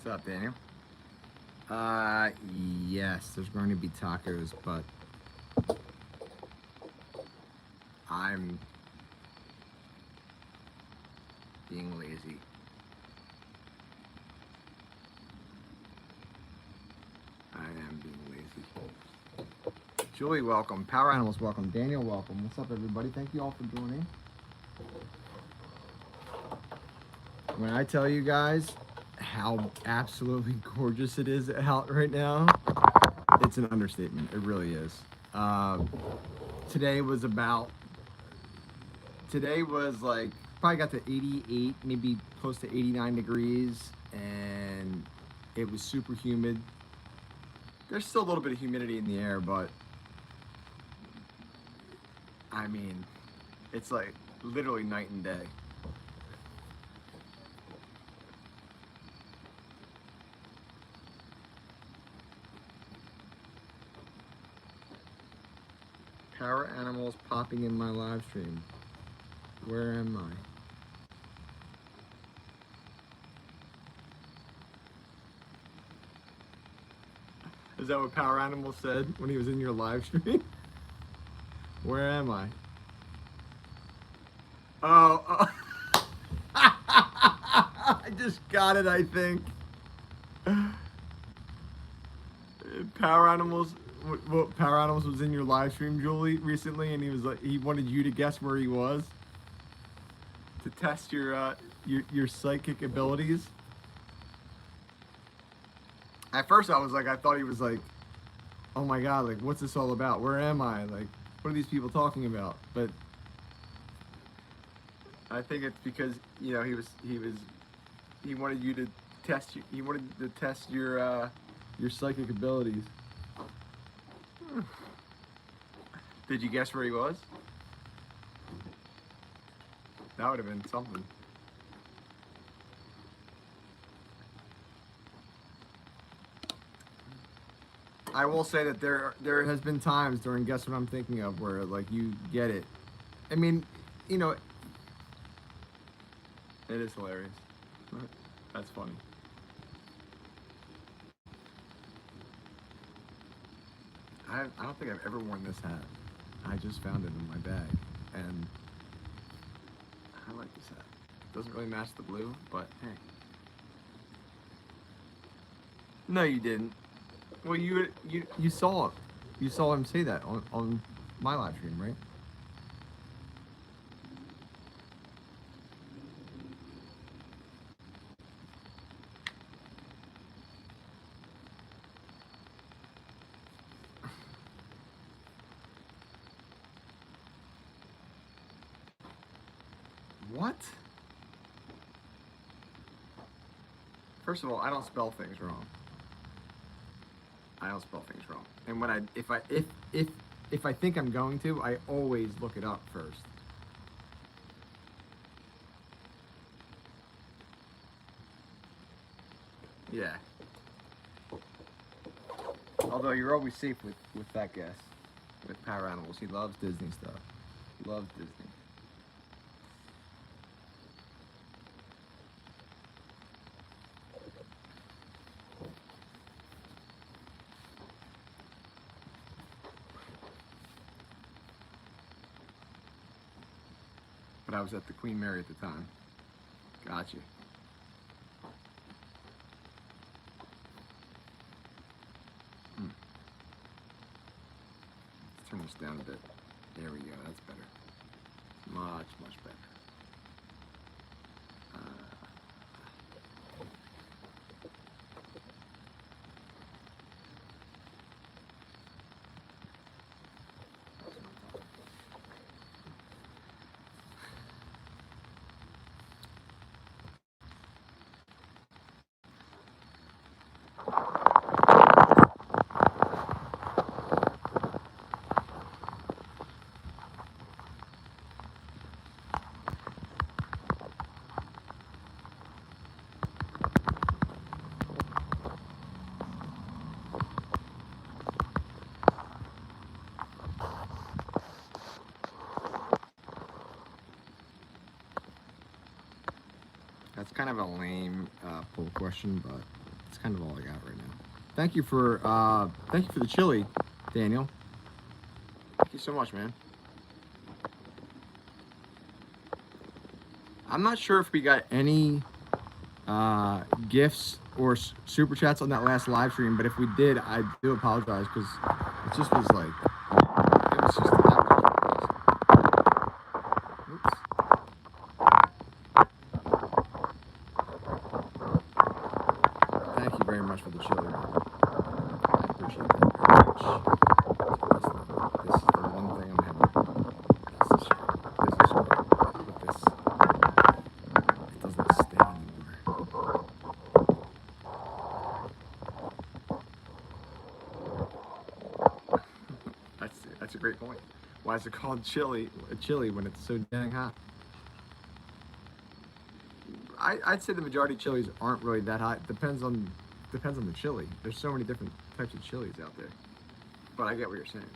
What's up, Daniel? Yes, there's going to be tacos, but I'm being lazy. I am being lazy. Julie, welcome. Power Animals, welcome. Daniel, welcome. What's up, everybody? Thank you all for joining. When I tell you guys how absolutely gorgeous it is out right now, it's an understatement. It really is. Today was like, probably got to 88, maybe close to 89 degrees, and it was super humid. There's still a little bit of humidity in the air, but I mean, it's like literally night and day. Power Animals popping in my live stream. Where am I? Is that what Power Animals said when he was in your live stream? Where am I? Oh, I just got it, I think. Power Animals. Power Animals was in your live stream, Julie, recently, and he was like, he wanted you to guess where he was to test your psychic abilities. At first, I was like, I thought he was like, oh my god, like, what's this all about? Where am I? Like, what are these people talking about? But I think it's because he wanted you to test you. He wanted to test your psychic abilities. Did you guess where he was? That would have been something. I will say that there has been times during Guess What I'm Thinking Of where like you get it. I mean, it is hilarious. That's funny. I don't think I've ever worn this hat. I just found it in my bag, and I like this hat. Doesn't really match the blue, but hey. No, you didn't. Well, you saw it. You saw him say that on my live stream, right? What? First of all, I don't spell things wrong. I don't spell things wrong. And when if I think I'm going to, I always look it up first. Yeah. Although you're always safe with that guess. With Power Animals. He loves Disney stuff. Loves Disney. But I was at the Queen Mary at the time. Gotcha. Let's turn this down a bit. There we go. That's better. Much, much better. That's kind of a lame poll question, but That's kind of all I got right now. Thank you for the chili, Daniel. Thank you so much, man. I'm not sure if we got any gifts or super chats on that last live stream, but if we did, I do apologize because it just was like, it was just that much. Oops. Thank you very much for the chili, man. I appreciate that very much. This is the one thing I'm having. That's the shirt. This is with this. It doesn't stay anymore. That's a great point. Why is it called chili when it's so dang hot? I'd say the majority of chilies aren't really that hot. Depends on the chili. There's so many different types of chilies out there. But I get what you're saying.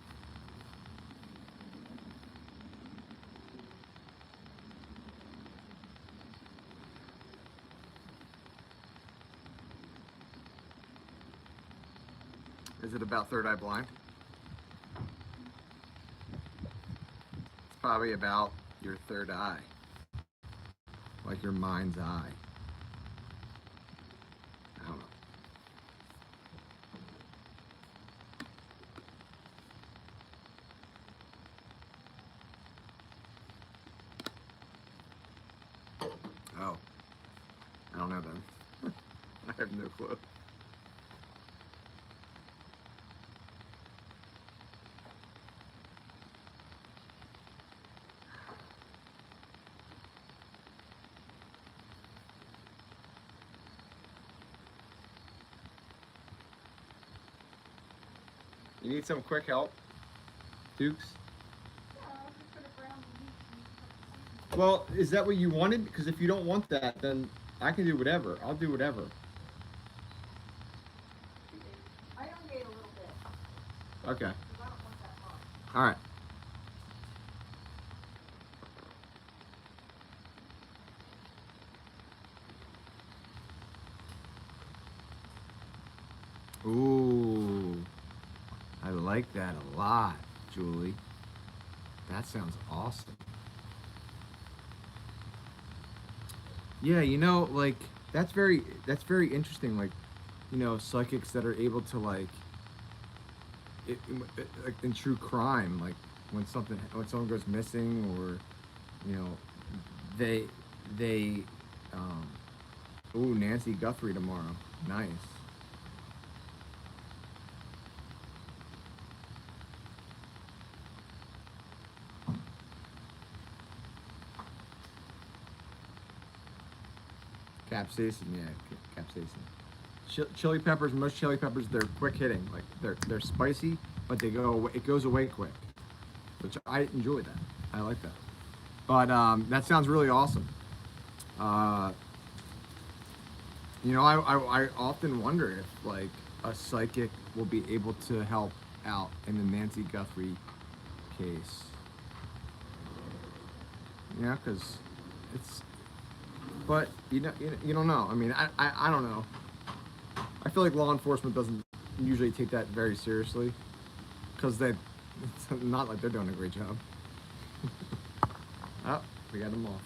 Is it about Third Eye Blind? It's probably about your third eye. Like your mind's eye. I don't know. Oh. I don't know then. I have no clue. You need some quick help, Dukes? Well, is that what you wanted? Because if you don't want that, then I can do whatever. I'll do whatever. I elongate a little bit. Okay. Because I don't want that much. All right. Ooh. I like that a lot, Julie. That sounds awesome. Yeah, like that's very interesting. Like, psychics that are able to like, like in true crime, like when someone goes missing, or they they ooh, Nancy Guthrie tomorrow. Nice. Capsaicin, yeah, capsaicin. Chili peppers, most chili peppers, they're quick hitting. Like they're spicy, but it goes away quick, which I enjoy that. I like that. But that sounds really awesome. I often wonder if like a psychic will be able to help out in the Nancy Guthrie case. Yeah, because it's. But you don't know. I mean, I don't know. I feel like law enforcement doesn't usually take that very seriously, because it's not like they're doing a great job. Oh, we got them off.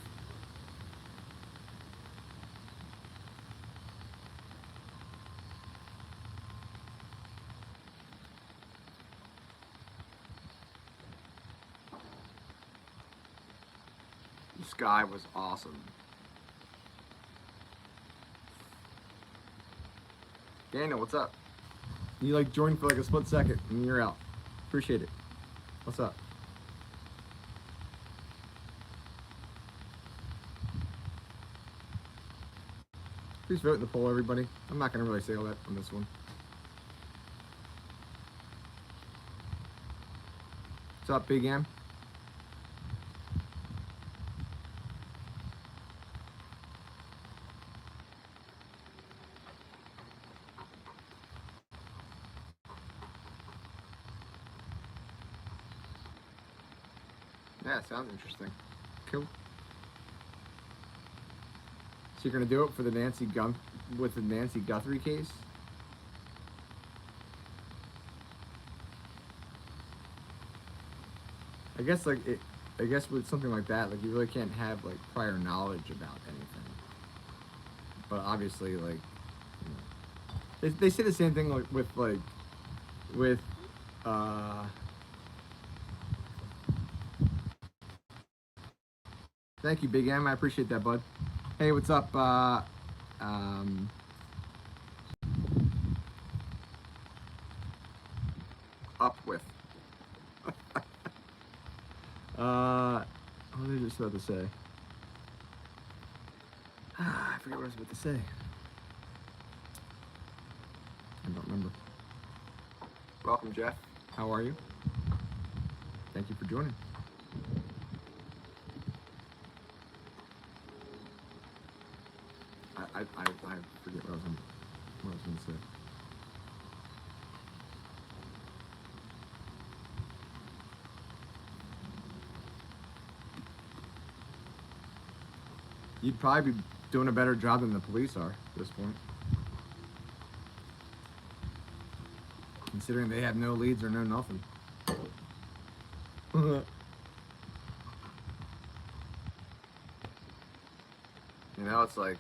The sky was awesome. Daniel, what's up? You like joined for like a split second and you're out. Appreciate it. What's up? Please vote in the poll, everybody. I'm not gonna really say all that on this one. What's up, Big M? Yeah, sounds interesting. Cool. you're gonna do it for the with the Nancy Guthrie case? I guess I guess with something like that, like you really can't have like prior knowledge about anything. But obviously, like, you know, they say the same thing like with thank you, Big M. I appreciate that, bud. Hey, what's up? Um, up with. What was I just about to say? I forget what I was about to say. I don't remember. Welcome, Jeff. How are you? Thank you for joining. I forget what I was going to say. You'd probably be doing a better job than the police are at this point. Considering they have no leads or no nothing. You know, it's like,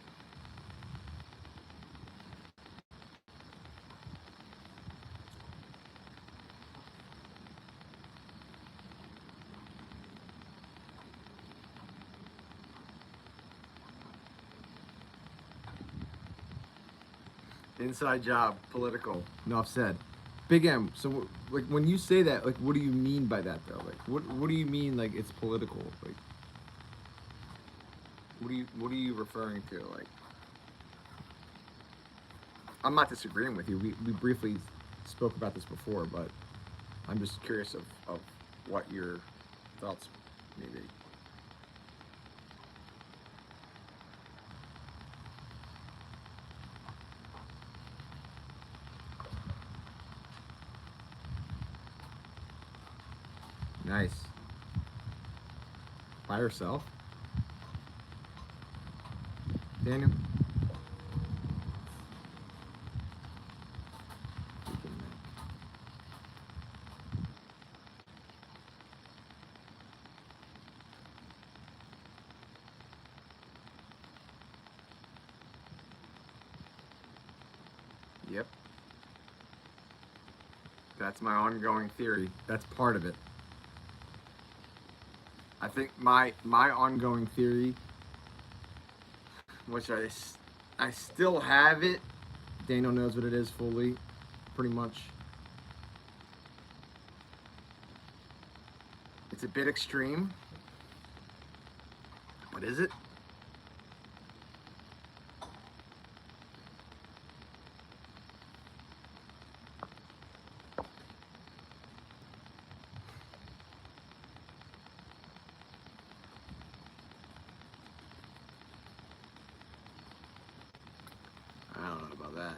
inside job, political. Enough said. Big M. So, like, when you say that, like, what do you mean by that, though? Like, what do you mean, like, it's political? Like, what are you referring to? Like, I'm not disagreeing with you. We briefly spoke about this before, but I'm just curious of what your thoughts may be. Nice. By yourself? Daniel? Yep. That's my ongoing theory. That's part of it. I think my ongoing theory, which I still have it. Daniel knows what it is fully, pretty much. It's a bit extreme, but is it? I don't know about that.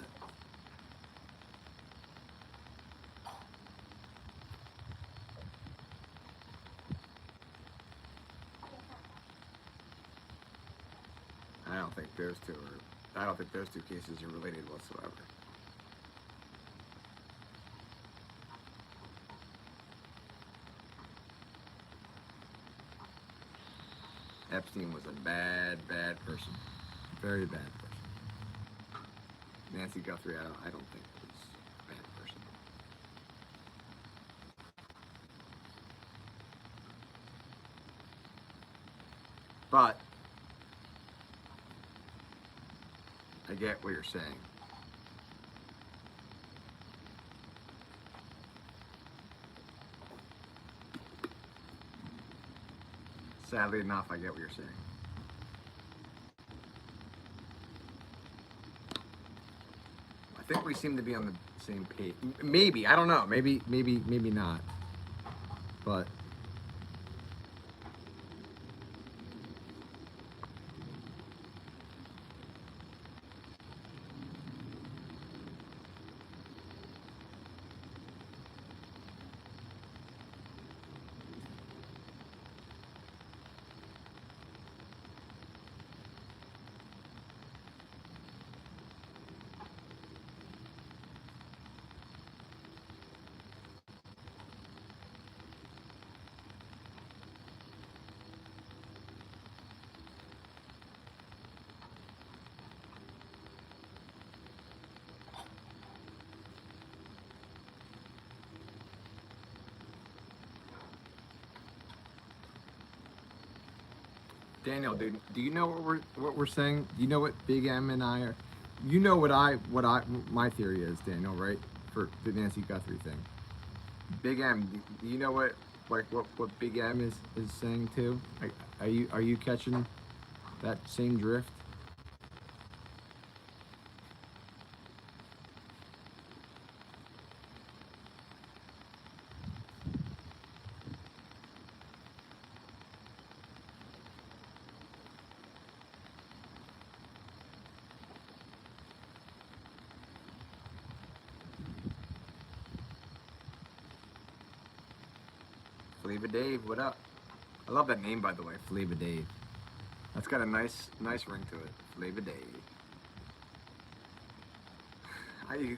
I don't think those two are. I don't think those two cases are related whatsoever. Epstein was a bad person. Very bad person. Nancy Guthrie, I don't think was a bad person. But I get what you're saying. Sadly enough, I get what you're saying. I think we seem to be on the same page. Maybe, I don't know. Maybe not. But Daniel, dude, do you know what we're saying? Do you know what Big M and I are? You know what my theory is, Daniel, right? For the Nancy Guthrie thing. Big M, do you know what Big M is saying too? Are you catching that same drift? Flavor Dave, what up? I love that name, by the way, Flavor Dave. That's got a nice ring to it, Flavor Dave.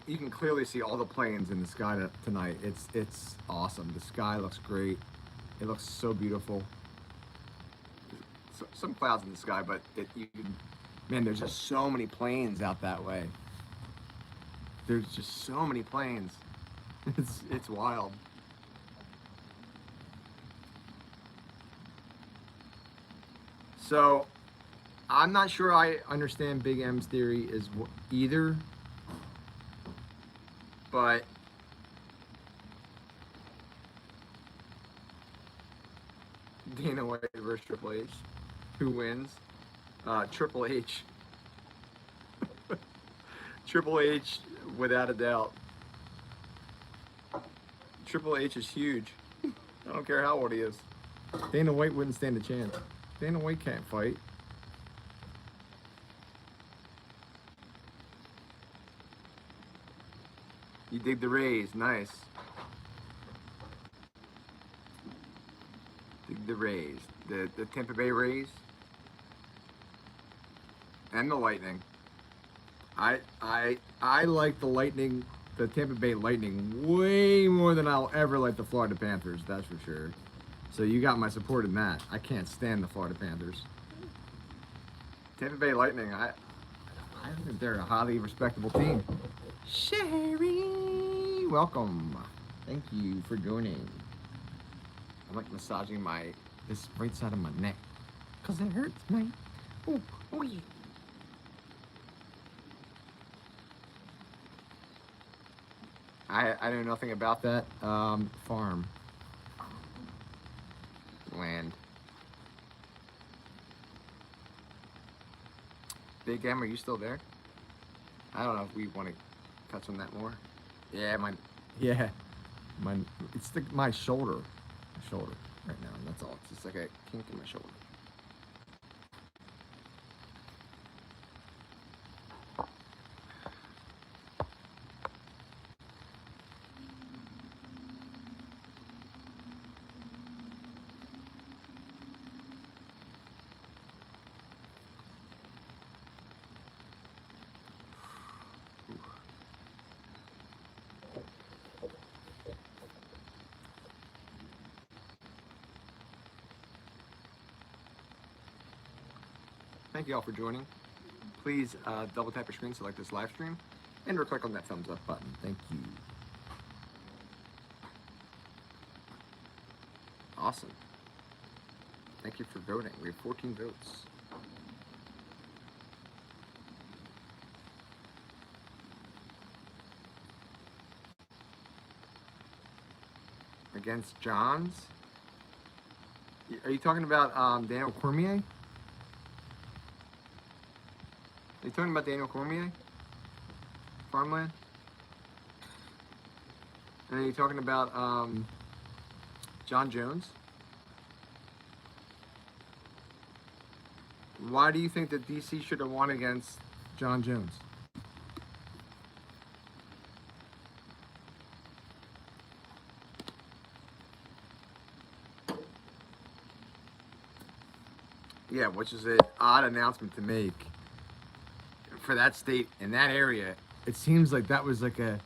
You can clearly see all the planes in the sky tonight. It's awesome. The sky looks great. It looks so beautiful. Some clouds in the sky, but man, there's just so many planes out that way. There's just so many planes. It's wild. So, I'm not sure I understand Big M's theory either, but Dana White versus Triple H, who wins? Triple H. Triple H, without a doubt. Triple H is huge. I don't care how old he is. Dana White wouldn't stand a chance. Dana White can't fight. You dig the Rays, nice. Dig the Rays, the Tampa Bay Rays, and the Lightning. I like the Lightning, the Tampa Bay Lightning, way more than I'll ever like the Florida Panthers. That's for sure. So you got my support in that. I can't stand the Florida Panthers. Tampa Bay Lightning, I think they're a highly respectable team. Sherry, welcome. Thank you for joining. I'm like massaging this right side of my neck, cause it hurts, man. Oh yeah. I know nothing about that. Farm. Land. Big M, are you still there? I don't know if we want to touch on that more. Yeah, it's my shoulder right now, and that's all. It's just like a kink in my shoulder. Thank you all for joining. Please double tap your screen, select this live stream, and click on that thumbs up button. Thank you. Awesome. Thank you for voting. We have 14 votes. Against Johns? Are you talking about Daniel Cormier? Are you talking about Daniel Cormier? Farmland? And are you talking about John Jones? Why do you think that DC should have won against John Jones? Yeah, which is an odd announcement to make for that state in that area. It seems like that was like a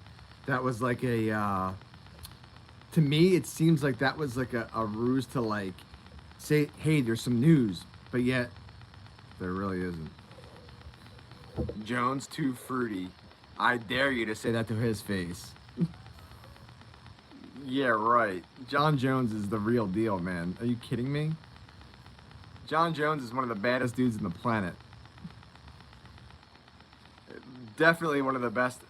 to me it seems like that was like a ruse to like say, hey, there's some news, but yet there really isn't. Jones too fruity. I dare you to say that to his face. Yeah, right. John Jones is the real deal, man. Are you kidding me? John Jones is one of the baddest dudes in the planet. Definitely one of the best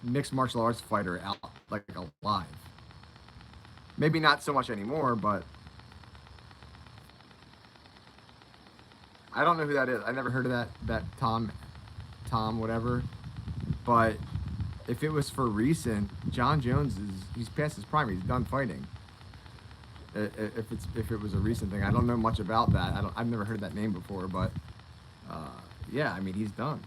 mixed martial arts fighter out, like, alive. Maybe not so much anymore, but I don't know who that is. I never heard of that Tom whatever. But if it was for recent, John Jones he's past his prime. He's done fighting. If it was a recent thing, I don't know much about that. I've never heard that name before, but yeah, I mean, he's done.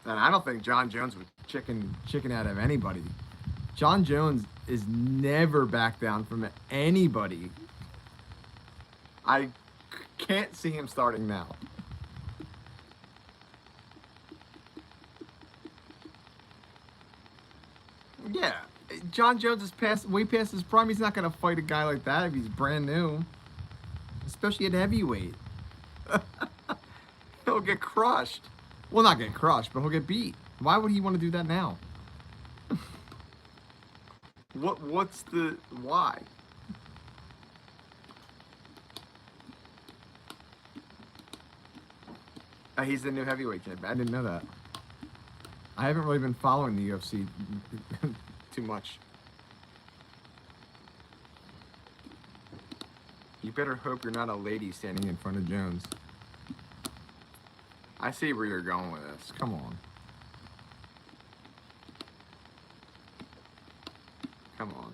And I don't think John Jones would chicken out of anybody. John Jones is never back down from anybody. I can't see him starting now. Yeah, John Jones is way past his prime. He's not gonna fight a guy like that if he's brand new, especially at heavyweight. He'll get crushed. Well, not get crushed, but he'll get beat. Why would he want to do that now? What's the why? He's the new heavyweight champ. I didn't know that. I haven't really been following the UFC too much. You better hope you're not a lady standing in front of Jones. I see where you're going with this. Come on. Come on.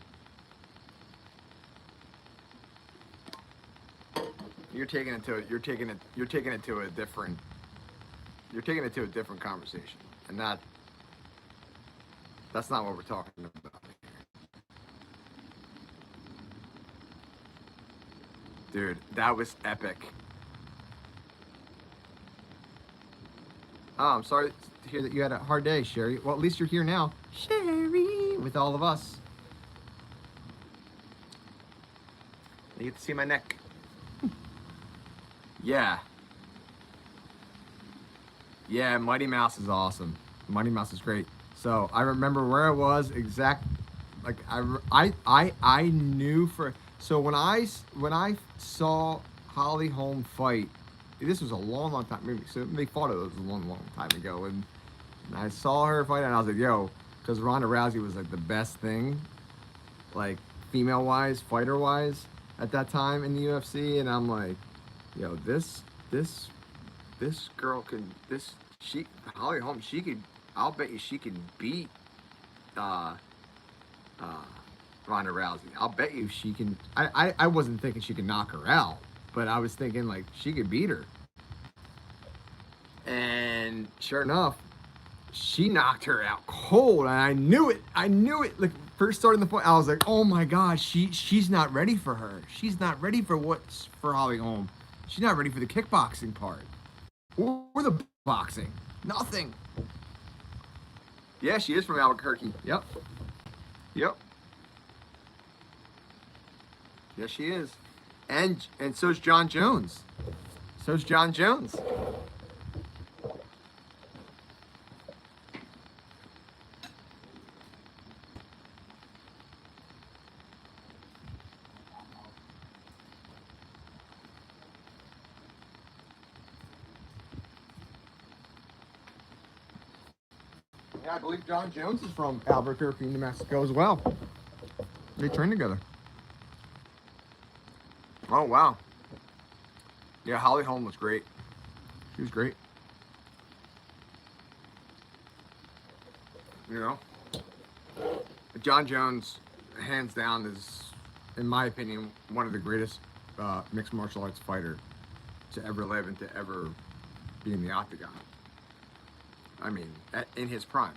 You're taking it to a different conversation. And that's not what we're talking about here. Dude, that was epic. Oh, I'm sorry to hear that you had a hard day, Sherry. Well, at least you're here now. Sherry, with all of us. You get to see my neck. Yeah. Yeah, Mighty Mouse is awesome. Mighty Mouse is great. So I remember where I was like I knew for, so when I saw Holly Holm fight, this was a long time, maybe, so they fought it was a long time ago, and I saw her fight and I was like, yo, because Ronda Rousey was like the best thing, like female wise, fighter wise at that time in the UFC, and I'm like, yo, this girl can, Holly Holm, I'll bet you she can beat Ronda Rousey. I'll bet you she can. I wasn't thinking she could knock her out, but I was thinking like she could beat her. And sure enough, she knocked her out cold, and I knew it. Like first starting the fight, I was like, oh my gosh, she's not ready for her. She's not ready for Holly Holm. She's not ready for the kickboxing part or the boxing. Nothing. Yeah, she is from Albuquerque. Yep. Yes, she is. And so's John Jones. Yeah, I believe John Jones is from Albuquerque, New Mexico as well. They train together. Oh, wow. Yeah, Holly Holm was great. She was great. You know? John Jones, hands down, is, in my opinion, one of the greatest mixed martial arts fighter to ever live and to ever be in the octagon. I mean, in his prime.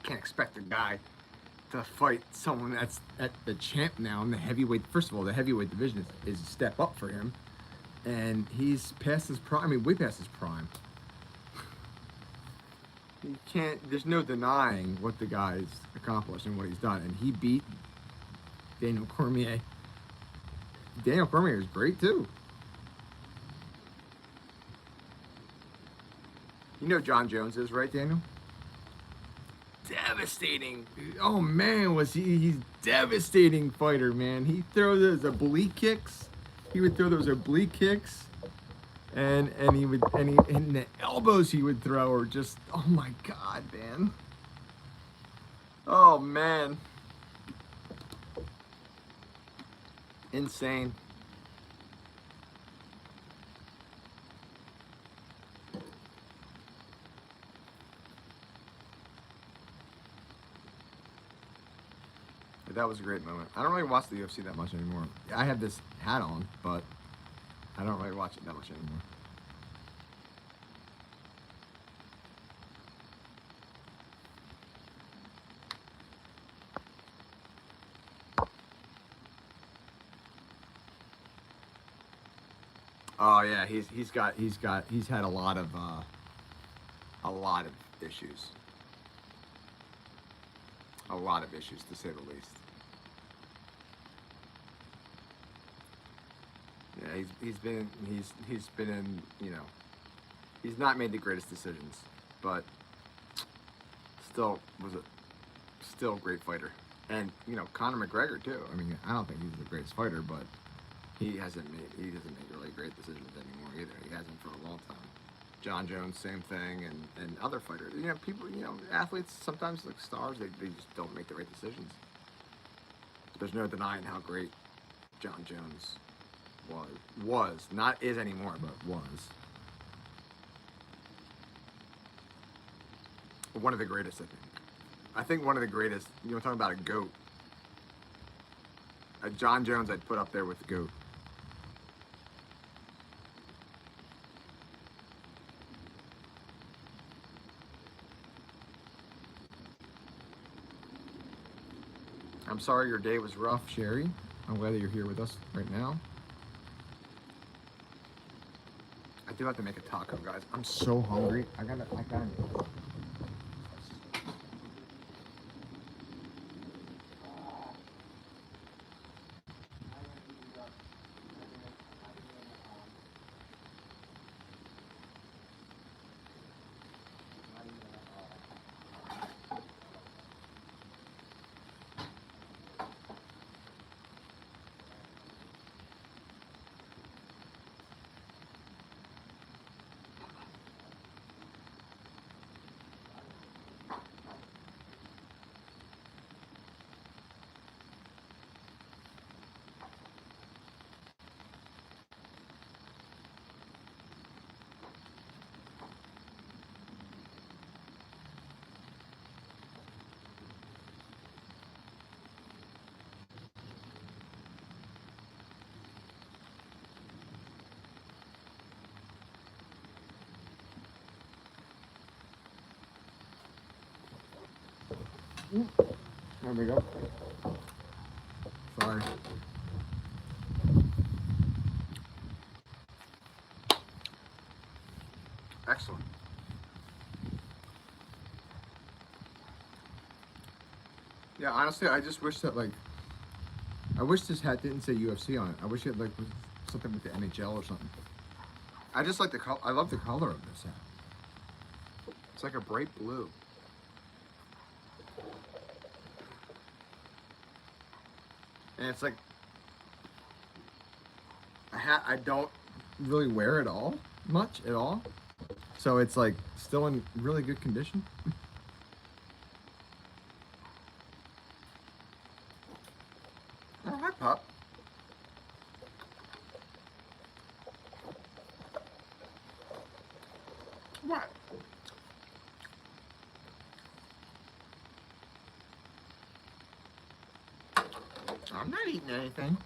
Can't expect a guy to fight someone that's at the champ now in the heavyweight. First of all, the heavyweight division is a step up for him, and he's past his prime. I mean, way past his prime. You can't. There's no denying what the guy's accomplished and what he's done, and he beat Daniel Cormier. Daniel Cormier is great too. You know John Jones is, right, Daniel? Damn devastating. Oh man, was he's devastating fighter, man. He throws those oblique kicks. He would throw those oblique kicks. And he would and the elbows he would throw are just, oh my god, man. Oh man. Insane. But that was a great moment. I don't really watch the UFC that much anymore. I have this hat on, but I don't really watch it that much anymore. Oh yeah, he's had a lot of issues. A lot of issues, to say the least. Yeah, he's been in, you know, he's not made the greatest decisions, but still still a great fighter. And you know, Conor McGregor too. I mean, I don't think he's the greatest fighter, but he doesn't make really great decisions anymore either. He hasn't for a long time. John Jones, same thing, and other fighters. You know, people, you know, athletes sometimes, like stars, they just don't make the right decisions. There's no denying how great John Jones was, not is anymore, but was. One of the greatest, I think. I think one of the greatest. You know, talking about a GOAT. John Jones, I'd put up there with the GOAT. I'm sorry your day was rough, Sherry. I'm glad that you're here with us right now. I do have to make a taco, guys. I'm so hungry. I gotta. There we go. Sorry. Excellent. Yeah, honestly, I just wish that, like, I wish this hat didn't say UFC on it. I wish it, like, was something with the NHL or something. I just like the color. I love the color of this hat. It's like a bright blue. And it's like a hat I don't really wear at all, much at all. So it's like still in really good condition. Oh, hi, Pop. What? I'm not eating anything.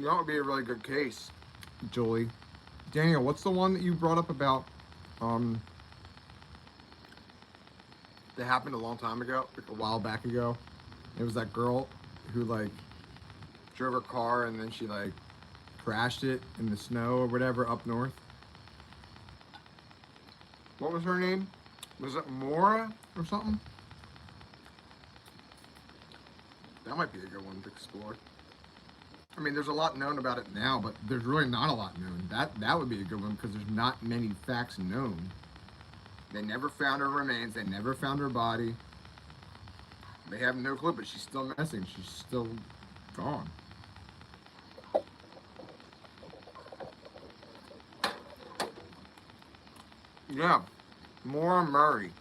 That would be a really good case, Julie. Daniel, what's the one that you brought up about that happened a long time ago, like a while back ago, It was that girl who like drove her car and then she like crashed it in the snow or whatever up north. What was her name? Was it Mora or something? That might be a good one to explore. I mean, there's a lot known about it now, but there's really not a lot known. That would be a good one because there's not many facts known. They never found her remains. They never found her body. They have no clue, but she's still missing. She's still gone. Yeah, Maura Murray.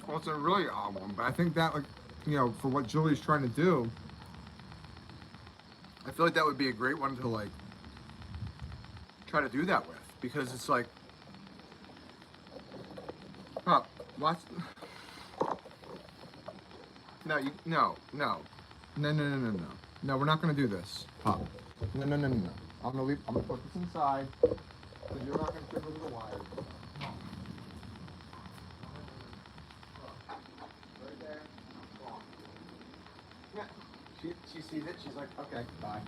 Well, it's a really odd one, but I think that, like, you know, for what Julie's trying to do, I feel like that would be a great one to, like, try to do that with. Because it's like, Pop, watch. No, no. No, we're not gonna do this, Pop. No. I'm gonna put this inside, because you're not gonna trip over the wires. Right there. Gone. Yeah. She sees it. She's like, okay, bye.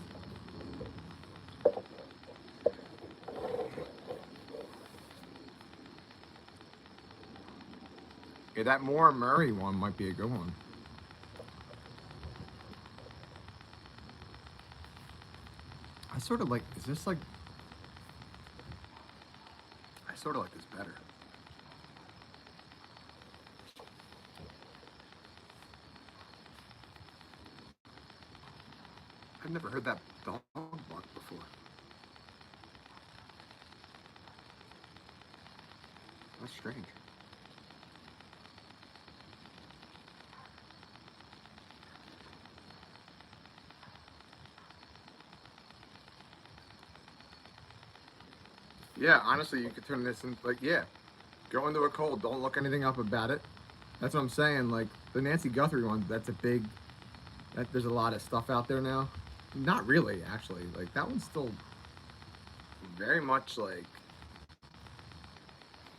Yeah, that Maura Murray one might be a good one. I sort of like, is this like, I sort of like this better. I've never heard that dog bark before. That's strange. Yeah, honestly, you could turn this into, like, yeah, go into a cold. Don't look anything up about it. That's what I'm saying. Like, the Nancy Guthrie one, that's a big, there's a lot of stuff out there now. Not really, actually. Like, that one's still very much like,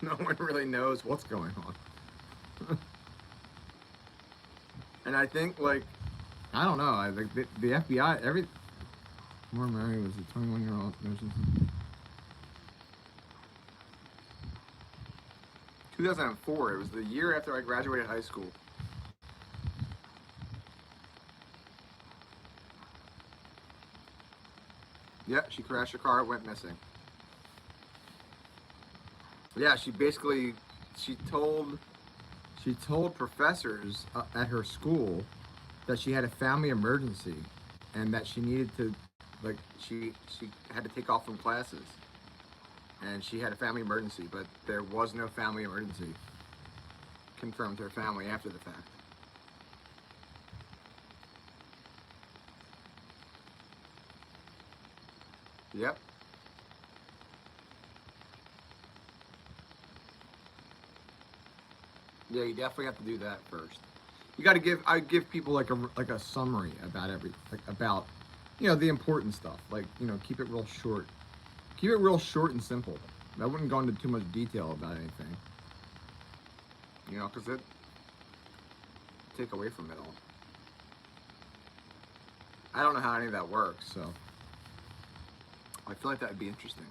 no one really knows what's going on. And I think, like, I don't know. I think the FBI, Maura Murray was a 21-year-old. 2004. It was the year after I graduated high school. Yeah, she crashed her car, went missing. Yeah, she told professors at her school that she had a family emergency and that she needed to, like, she had to take off from classes. And she had a family emergency, but there was no family emergency. Confirmed to her family after the fact. Yep. Yeah, you definitely have to do that first. You got to I give people like a summary about about, you know, the important stuff. Like, you know, keep it real short. Keep it real short and simple. I wouldn't go into too much detail about anything. You know, because it take away from it all. I don't know how any of that works, so I feel like that would be interesting.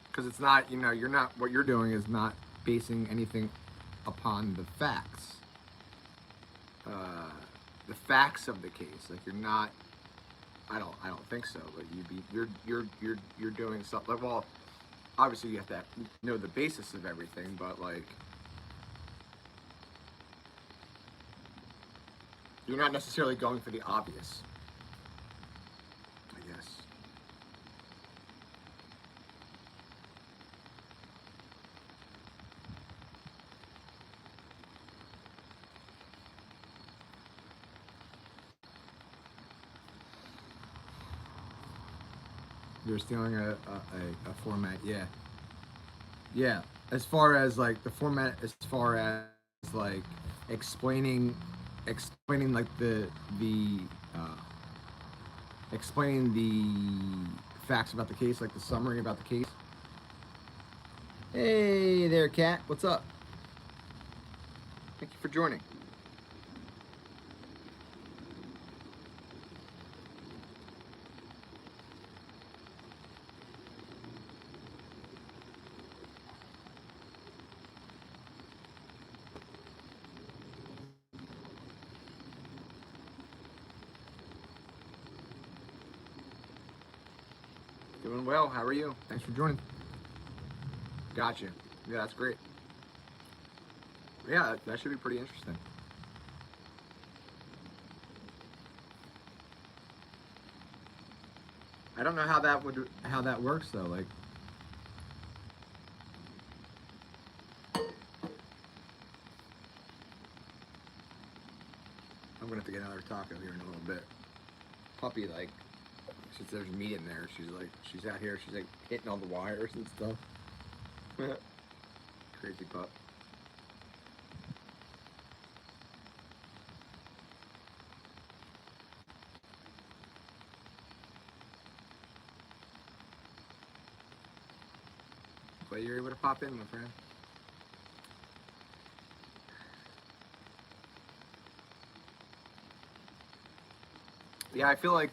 Because it's not, you know, what you're doing is not basing anything upon the facts. The facts of the case. Like, you're not, I don't think so, but you're doing something, like, well, obviously you have to know the basis of everything, but, like, you're not necessarily going for the obvious, I guess. You're stealing a format, yeah. Yeah, as far as like the format, as far as like explaining explaining like explaining the facts about the case, like the summary about the case. Hey there, Kat. What's up? Thank you for joining. Doing well. How are you? Thanks for joining. Gotcha. Yeah, that's great. Yeah, that should be pretty interesting. I don't know how that works though. Like, I'm gonna have to get another taco here in a little bit. Puppy, like, since there's meat in there, she's out here, she's like hitting all the wires and stuff. Crazy pup. Glad you're able to pop in, my friend. Yeah, I feel like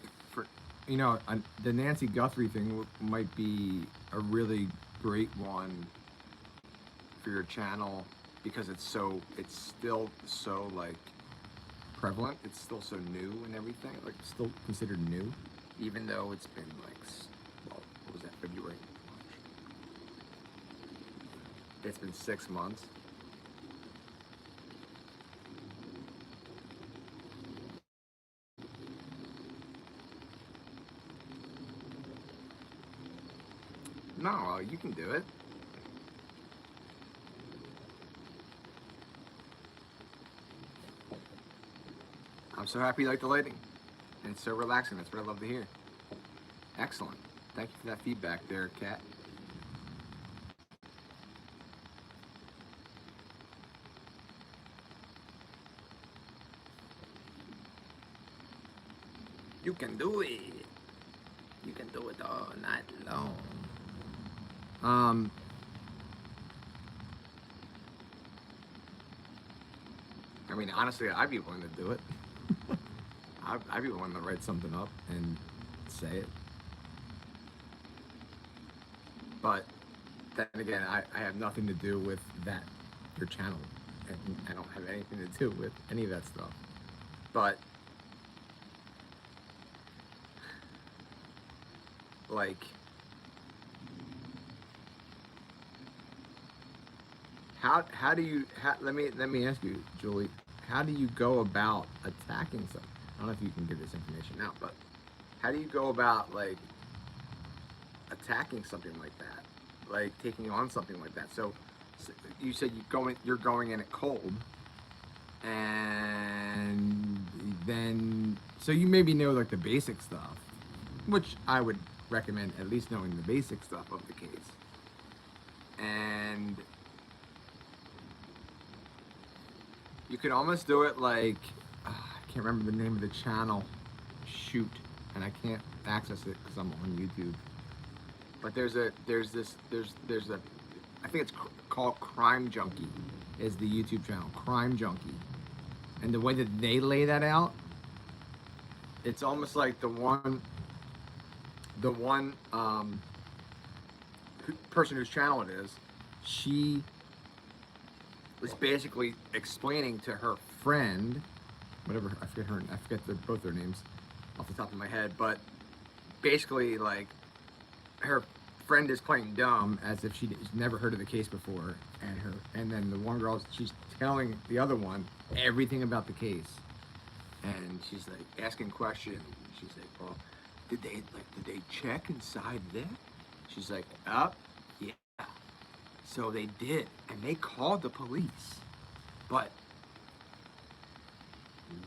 the Nancy Guthrie thing might be a really great one for your channel because it's still so like prevalent. It's still so new and everything. Like, it's still considered new, even though it's been like, well, what was that, February, March? It's been 6 months. No, you can do it. I'm so happy you like the lighting. And it's so relaxing. That's what I love to hear. Excellent. Thank you for that feedback there, Kat. You can do it. You can do it all night long. I mean, honestly, I'd be willing to do it. I'd be willing to write something up and say it. But then again, I have nothing to do with that, your channel. And I don't have anything to do with any of that stuff. But, like, how do you, let me ask you, Julie, how do you go about attacking something? I don't know if you can give this information out, but how do you go about, like, attacking something like that? Like, taking on something like that? So you said you're going in it cold, and then, so you maybe know, like, the basic stuff, which I would recommend at least knowing the basic stuff of the case. And you could almost do it like, I can't remember the name of the channel, shoot, and I can't access it because I'm on YouTube. But there's a, I think it's called Crime Junkie, is the YouTube channel, Crime Junkie. And the way that they lay that out, it's almost like the one person whose channel it is, she was basically explaining to her friend, whatever, I forget both their names off the top of my head, but basically, like, her friend is playing dumb as if she's never heard of the case before, and then the one girl, she's telling the other one everything about the case, and she's like asking questions. She's like, well, did they check inside there? She's like, yeah. So they did, and they called the police, but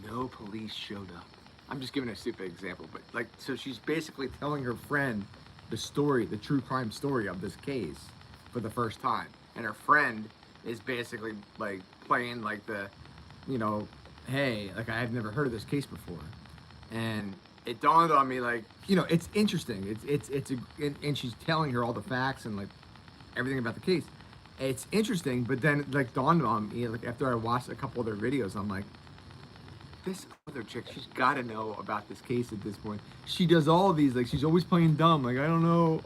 no police showed up. I'm just giving a stupid example, but like, so she's basically telling her friend the story, the true crime story of this case for the first time. And her friend is basically like playing like the, hey, like I have never heard of this case before, and it dawned on me like, it's interesting. And she's telling her all the facts and like everything about the case. It's interesting, but then it, like dawned on me like after I watched a couple of their videos, I'm like, this other chick, she's got to know about this case at this point. She does all of these, like she's always playing dumb, like I don't know,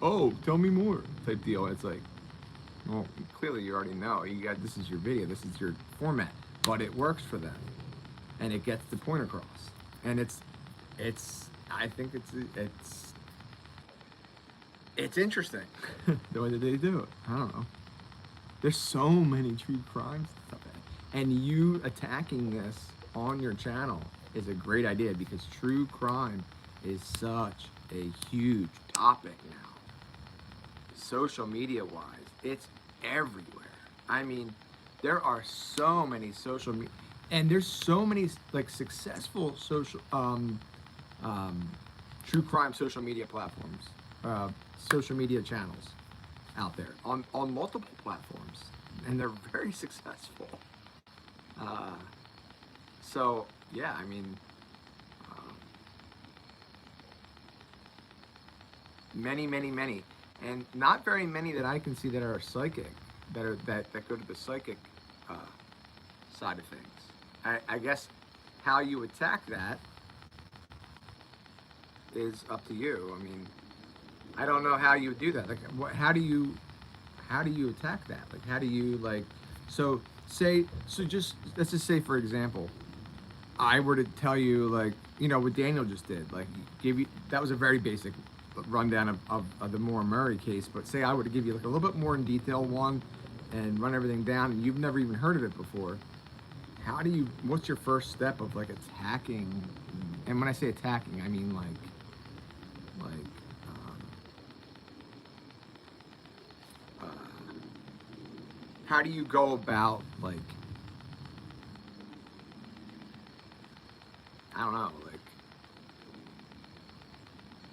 oh, tell me more type deal. It's like, well, clearly you already know. You got this is your video, this is your format, but it works for them, and it gets the point across, and I think it's interesting the way that they do it. I don't know. There's so many true crime stuff, and you attacking this on your channel is a great idea because true crime is such a huge topic now. Social media wise, it's everywhere. I mean, there are so many social media, and there's so many like successful true crime social media platforms, social media channels out there on multiple platforms, and they're very successful. So yeah, I mean, many, and not very many that I can see that are psychic, that go to the psychic side of things. I guess how you attack that is up to you. I mean, I don't know how you would do that. Like, how do you attack that? Like, how do you like? So let's just say for example, I were to tell you like, what Daniel just did, like give you that was a very basic rundown of the Moore Murray case. But say I were to give you like a little bit more in detail one, and run everything down, and you've never even heard of it before. What's your first step of like attacking? And when I say attacking, I mean like how do you go about like, I don't know, like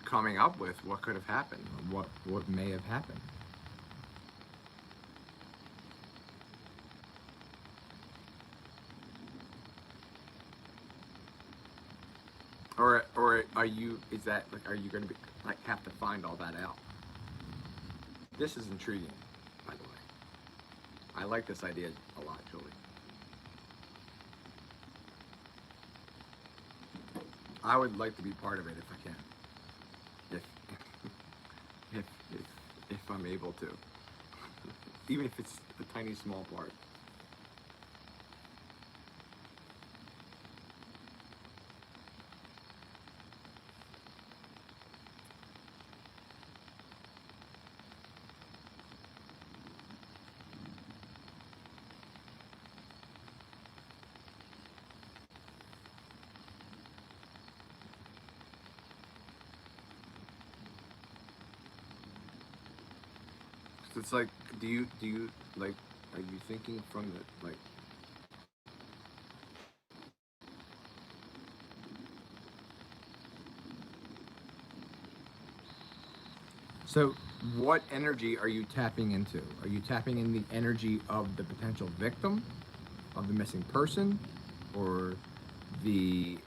coming up with what could have happened, or what may have happened? Or are you going to be like have to find all that out? This is intriguing, by the way. I like this idea a lot, Julie. I would like to be part of it if I can. If if I'm able to. Even if it's a tiny small part. It's like, do you like, are you thinking from the like? So, what energy are you tapping into? Are you tapping in the energy of the potential victim, of the missing person, or the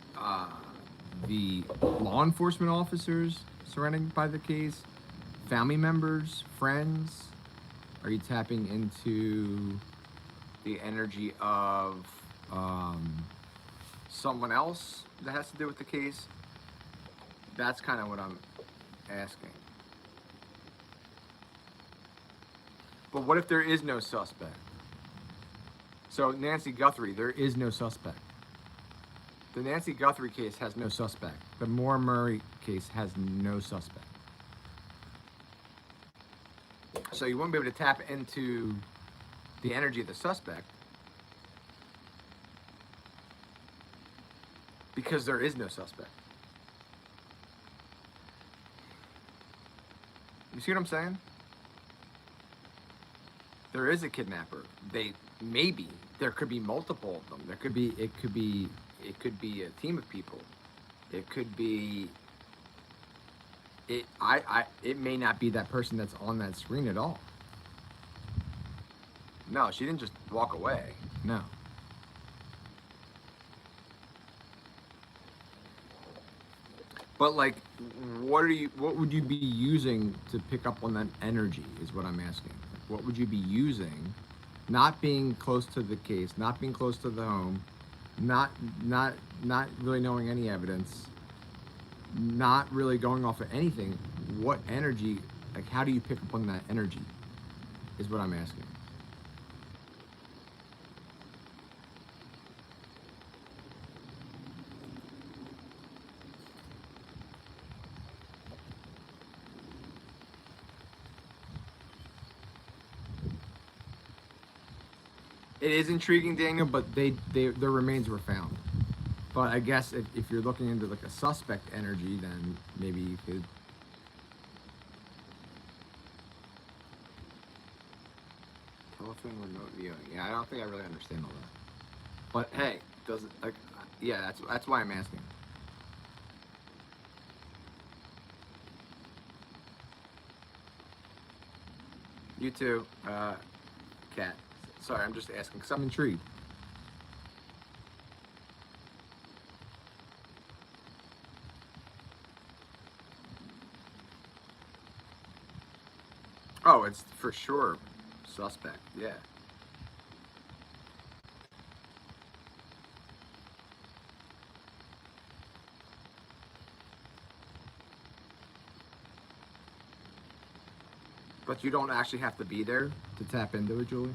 law enforcement officers surrounding by the case, family members, friends? Are you tapping into the energy of someone else that has to do with the case? That's kind of what I'm asking. But what if there is no suspect? So Nancy Guthrie, there is no suspect. The Nancy Guthrie case has no suspect. The Moore Murray case has no suspect. So you won't be able to tap into the energy of the suspect because there is no suspect. You see what I'm saying? There is a kidnapper. There could be multiple of them. It could be a team of people. It could be it may not be that person that's on that screen at all. No, she didn't just walk away. No. But like, what would you be using to pick up on that energy? Is what I'm asking. Like, what would you be using? Not being close to the case, not being close to the home, not not not really knowing any evidence, not really going off of anything. What energy? Like, how do you pick up on that energy? Is what I'm asking. It is intriguing, Daniel, but their remains were found. But I guess if you're looking into like a suspect energy, then maybe you could. Telephone remote viewing. Yeah, I don't think I really understand all that. But hey, does it like? Yeah, that's why I'm asking. You too, Kat. Sorry, I'm just asking because I'm intrigued. Oh, it's for sure suspect. Yeah. But you don't actually have to be there to tap into it, Julie.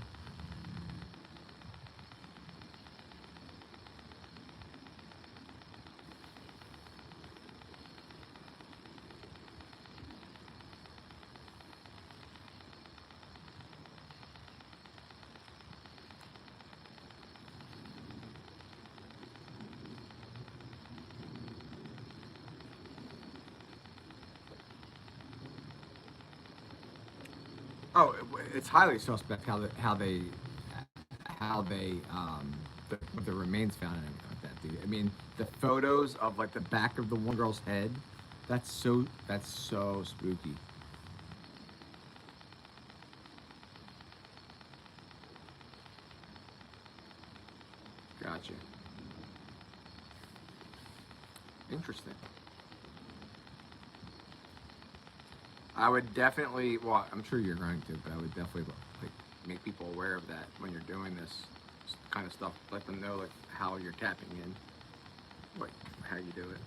Oh, it's highly suspect with the remains found and everything like that, dude. I mean, the photos of like the back of the one girl's head, that's so spooky. Gotcha. Interesting. I would definitely, well, I'm sure you're going to, but I would definitely like make people aware of that when you're doing this kind of stuff. Let them know like how you're tapping in, like how you do it.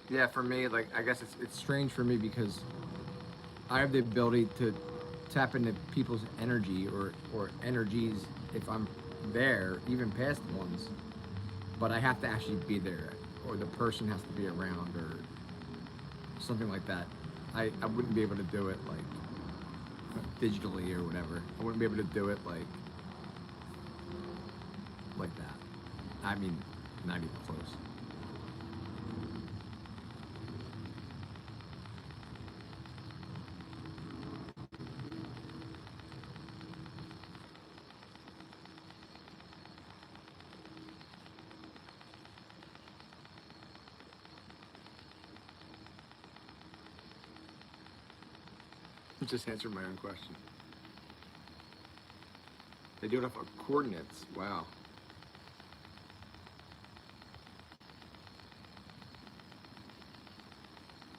Yeah, for me, like I guess it's strange for me because I have the ability to tap into people's energy or energies if I'm there, even past ones. But I have to actually be there, or the person has to be around, or something like that. I wouldn't be able to do it like digitally or whatever. I wouldn't be able to do it like that. I mean, not even close. Just answered my own question. They do it off of coordinates. Wow.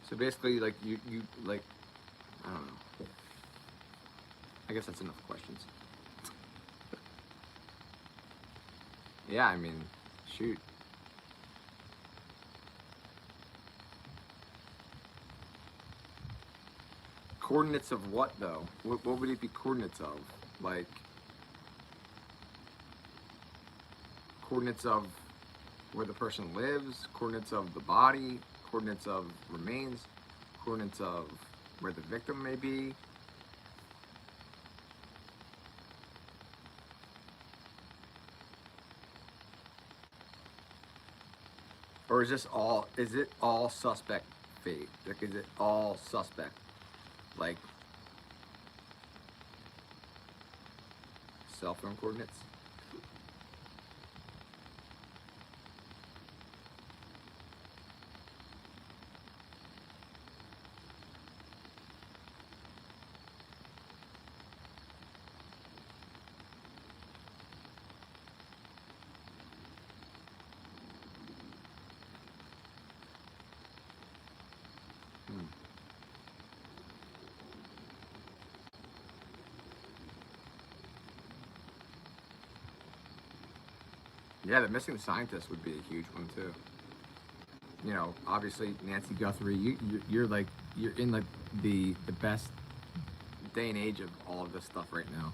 So basically, like you like, I don't know. I guess that's enough questions. Yeah, I mean, shoot. Coordinates of what though? What would it be coordinates of? Like coordinates of where the person lives, coordinates of the body, coordinates of remains, coordinates of where the victim may be. Or is it all suspect fate? Like is it all suspect? Like cell phone coordinates? Yeah, the missing scientist would be a huge one too. You know, obviously Nancy Guthrie, you're like you're in like the best day and age of all of this stuff right now.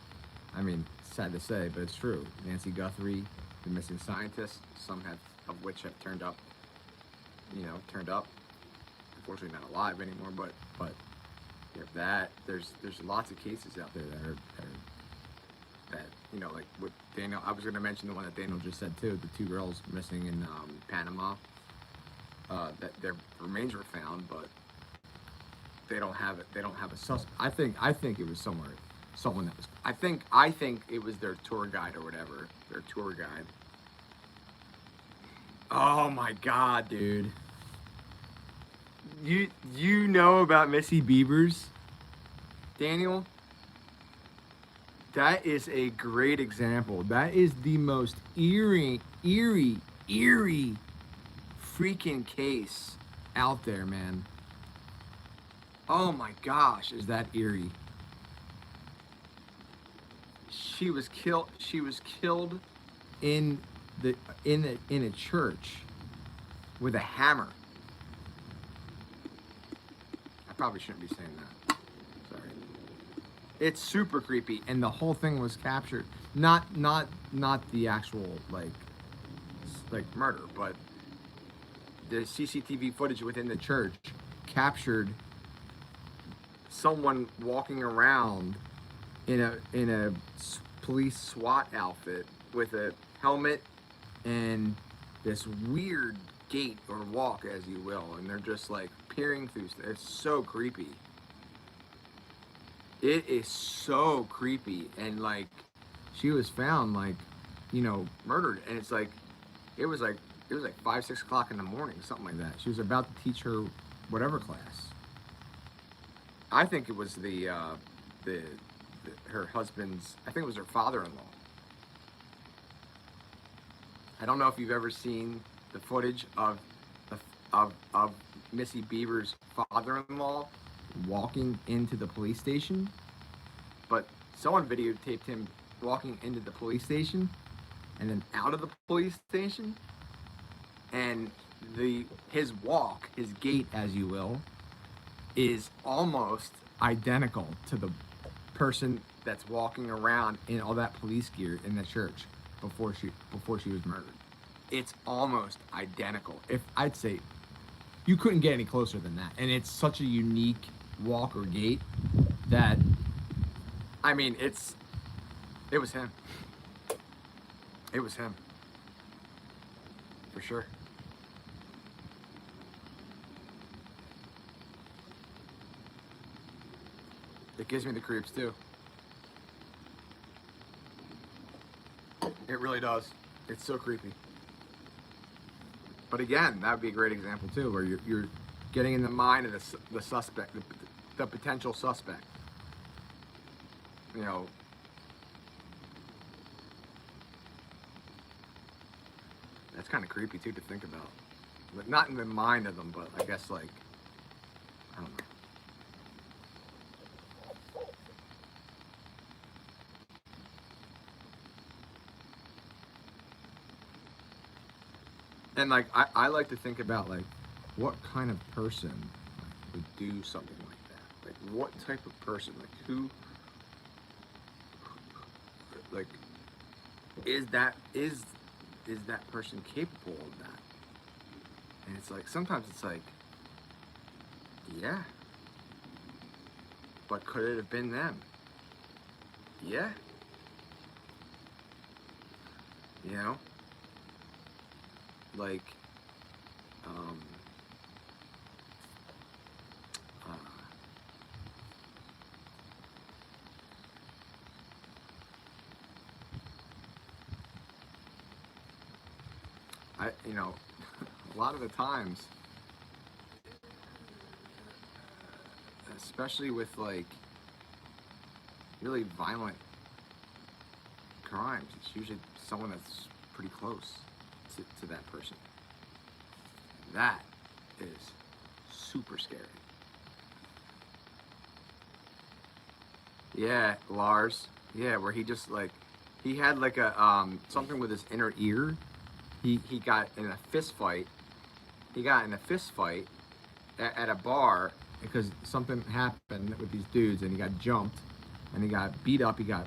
I mean, sad to say, but it's true. Nancy Guthrie, the missing scientist, some have of which have turned up. You know, turned up. Unfortunately, not alive anymore. But you have that. There's lots of cases out there that you know, like with Daniel. I was going to mention the one that Daniel just said too. The two girls missing in Panama. That their remains were found, but they don't have it. They don't have a suspect. I think it was somewhere. Someone that was. I think it was their tour guide or whatever. Their tour guide. Oh my God, dude. You know about Missy Bieber's, Daniel? That is a great example. That is the most eerie freaking case out there, man. Oh my gosh, is that eerie? She was killed in a church with a hammer. I probably shouldn't be saying that. Sorry. It's super creepy, and the whole thing was captured. Not the actual like murder, but the CCTV footage within the church captured someone walking around in a police SWAT outfit with a helmet and this weird gait or walk, as you will, and they're just like peering through. It's so creepy. It is so creepy, and like she was found like, you know, murdered, and it's like it was like 5-6 o'clock in the morning, something like that. She was about to teach her whatever class. I think it was her husband's. I think it was her father-in-law. I don't know if you've ever seen the footage of Missy Bieber's father-in-law walking into the police station, but someone videotaped him walking into the police station and then out of the police station, and his walk, his gait, as you will, is almost identical to the person that's walking around in all that police gear in the church before she was murdered. It's almost identical. If I'd say you couldn't get any closer than that. And it's such a unique walk or gait that, I mean, it was him. It was him. For sure. It gives me the creeps too. It really does. It's so creepy. But again, that would be a great example too, where you're getting in the mind of the suspect, the potential suspect. You know, that's kind of creepy too to think about. But not in the mind of them, but I guess like, I don't know. And like I like to think about like what kind of person would do something like that. Like what type of person, like who, like is that person capable of that? And it's like sometimes it's like, yeah, but could it have been them? Yeah, you know. Like, you know, a lot of the times, especially with like really violent crimes, it's usually someone that's pretty close to that person. That is super scary. Yeah, Lars. Yeah, where he just like he had like a something with his inner ear, he got in a fist fight. He got in a fist fight at a bar because something happened with these dudes, and he got jumped, and he got beat up. He got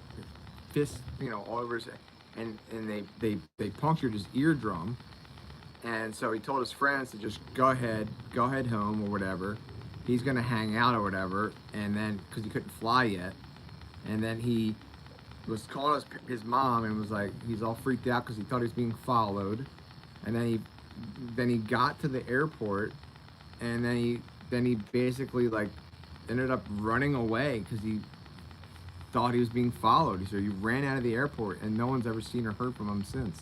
fists, all over his, and they punctured his eardrum, and so he told his friends to just go ahead home or whatever. He's gonna hang out or whatever, and then because he couldn't fly yet, and then he was calling his mom and was like, he's all freaked out because he thought he was being followed, and then he got to the airport, and then he basically like ended up running away because he thought he was being followed. So he ran out of the airport, and no one's ever seen or heard from him since.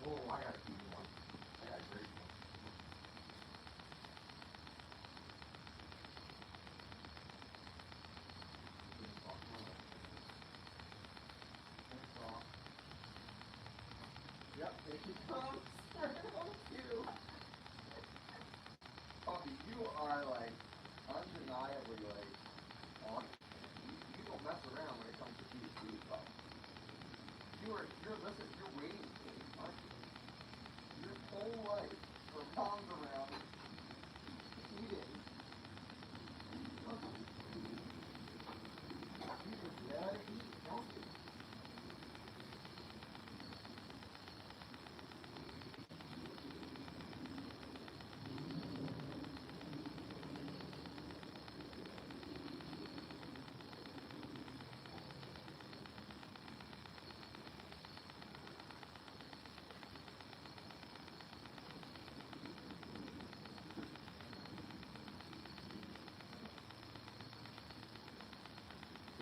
Oh, I got a good one. I got a great one. Yep, here she comes. You. Puppy, you are like undeniably like on. You don't mess around when it comes to food, pup. You're waiting for me, aren't you? Your whole life revolves around eating. You just gotta eat, don't you?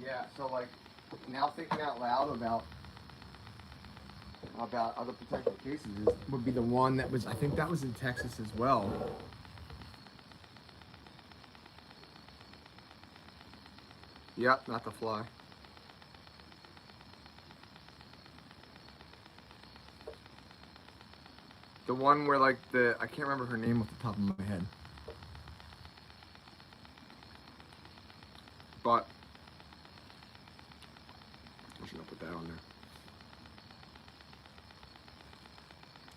Yeah, so like now thinking out loud about other potential cases would be the one that was, I think that was in Texas as well. Yep, not the fly. The one where like I can't remember her name off the top of my head. But I'm just gonna put that on there.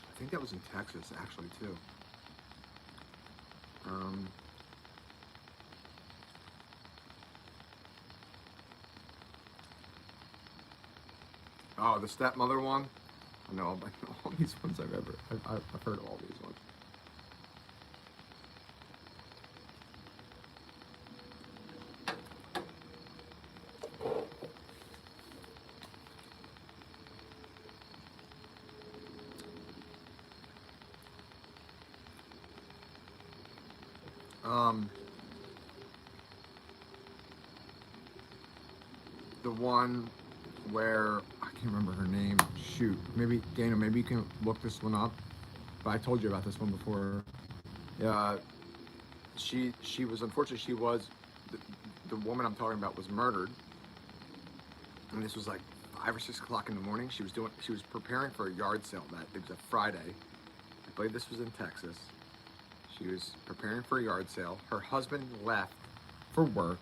I think that was in Texas actually too. Oh, the stepmother one. I know all these ones I've heard of all these ones. The one where I can't remember her name. Shoot, maybe Dana, maybe you can look this one up. But I told you about this one before. She was unfortunately the woman I'm talking about was murdered, and this was like 5 or 6 o'clock in the morning. She was preparing for a yard sale. It was a Friday. I believe this was in Texas. She was preparing for a yard sale. Her husband left for work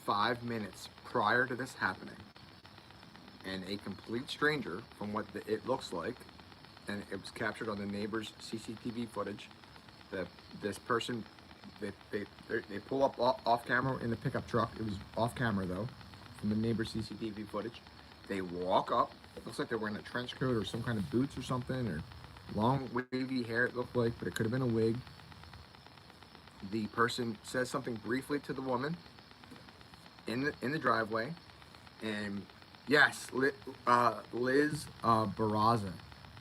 5 minutes prior to this happening, and a complete stranger, from what it looks like, and it was captured on the neighbor's CCTV footage. This person, they pull up off camera in the pickup truck. It was off camera though, from the neighbor's CCTV footage. They walk up. It looks like they're wearing a trench coat or some kind of boots or something, or long wavy hair. It looked like, but it could have been a wig. The person says something briefly to the woman in the driveway, and yes, Liz Barraza.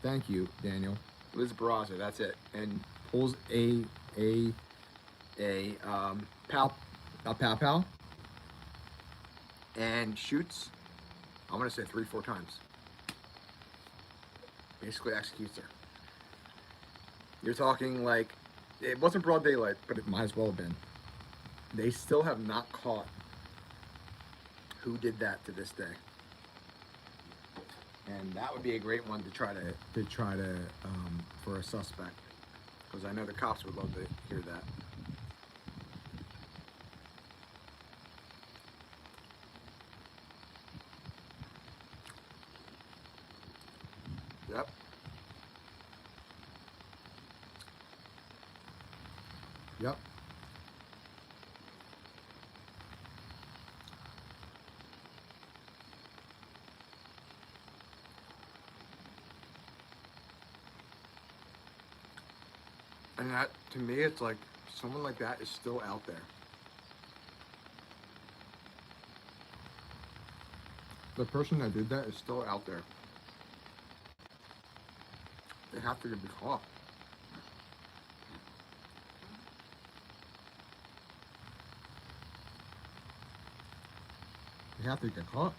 Thank you, Daniel. Liz Barraza, that's it, and pulls a pow, and shoots. I'm gonna say 3-4 times. Basically executes her. You're talking like, it wasn't broad daylight, but it might as well have been. They still have not caught who did that to this day. And that would be a great one to try to for a suspect, because I know the cops would love to hear that. Yep. Yep. And that, to me, it's like someone like that is still out there. The person that did that is still out there. They have to be caught. They have to get caught.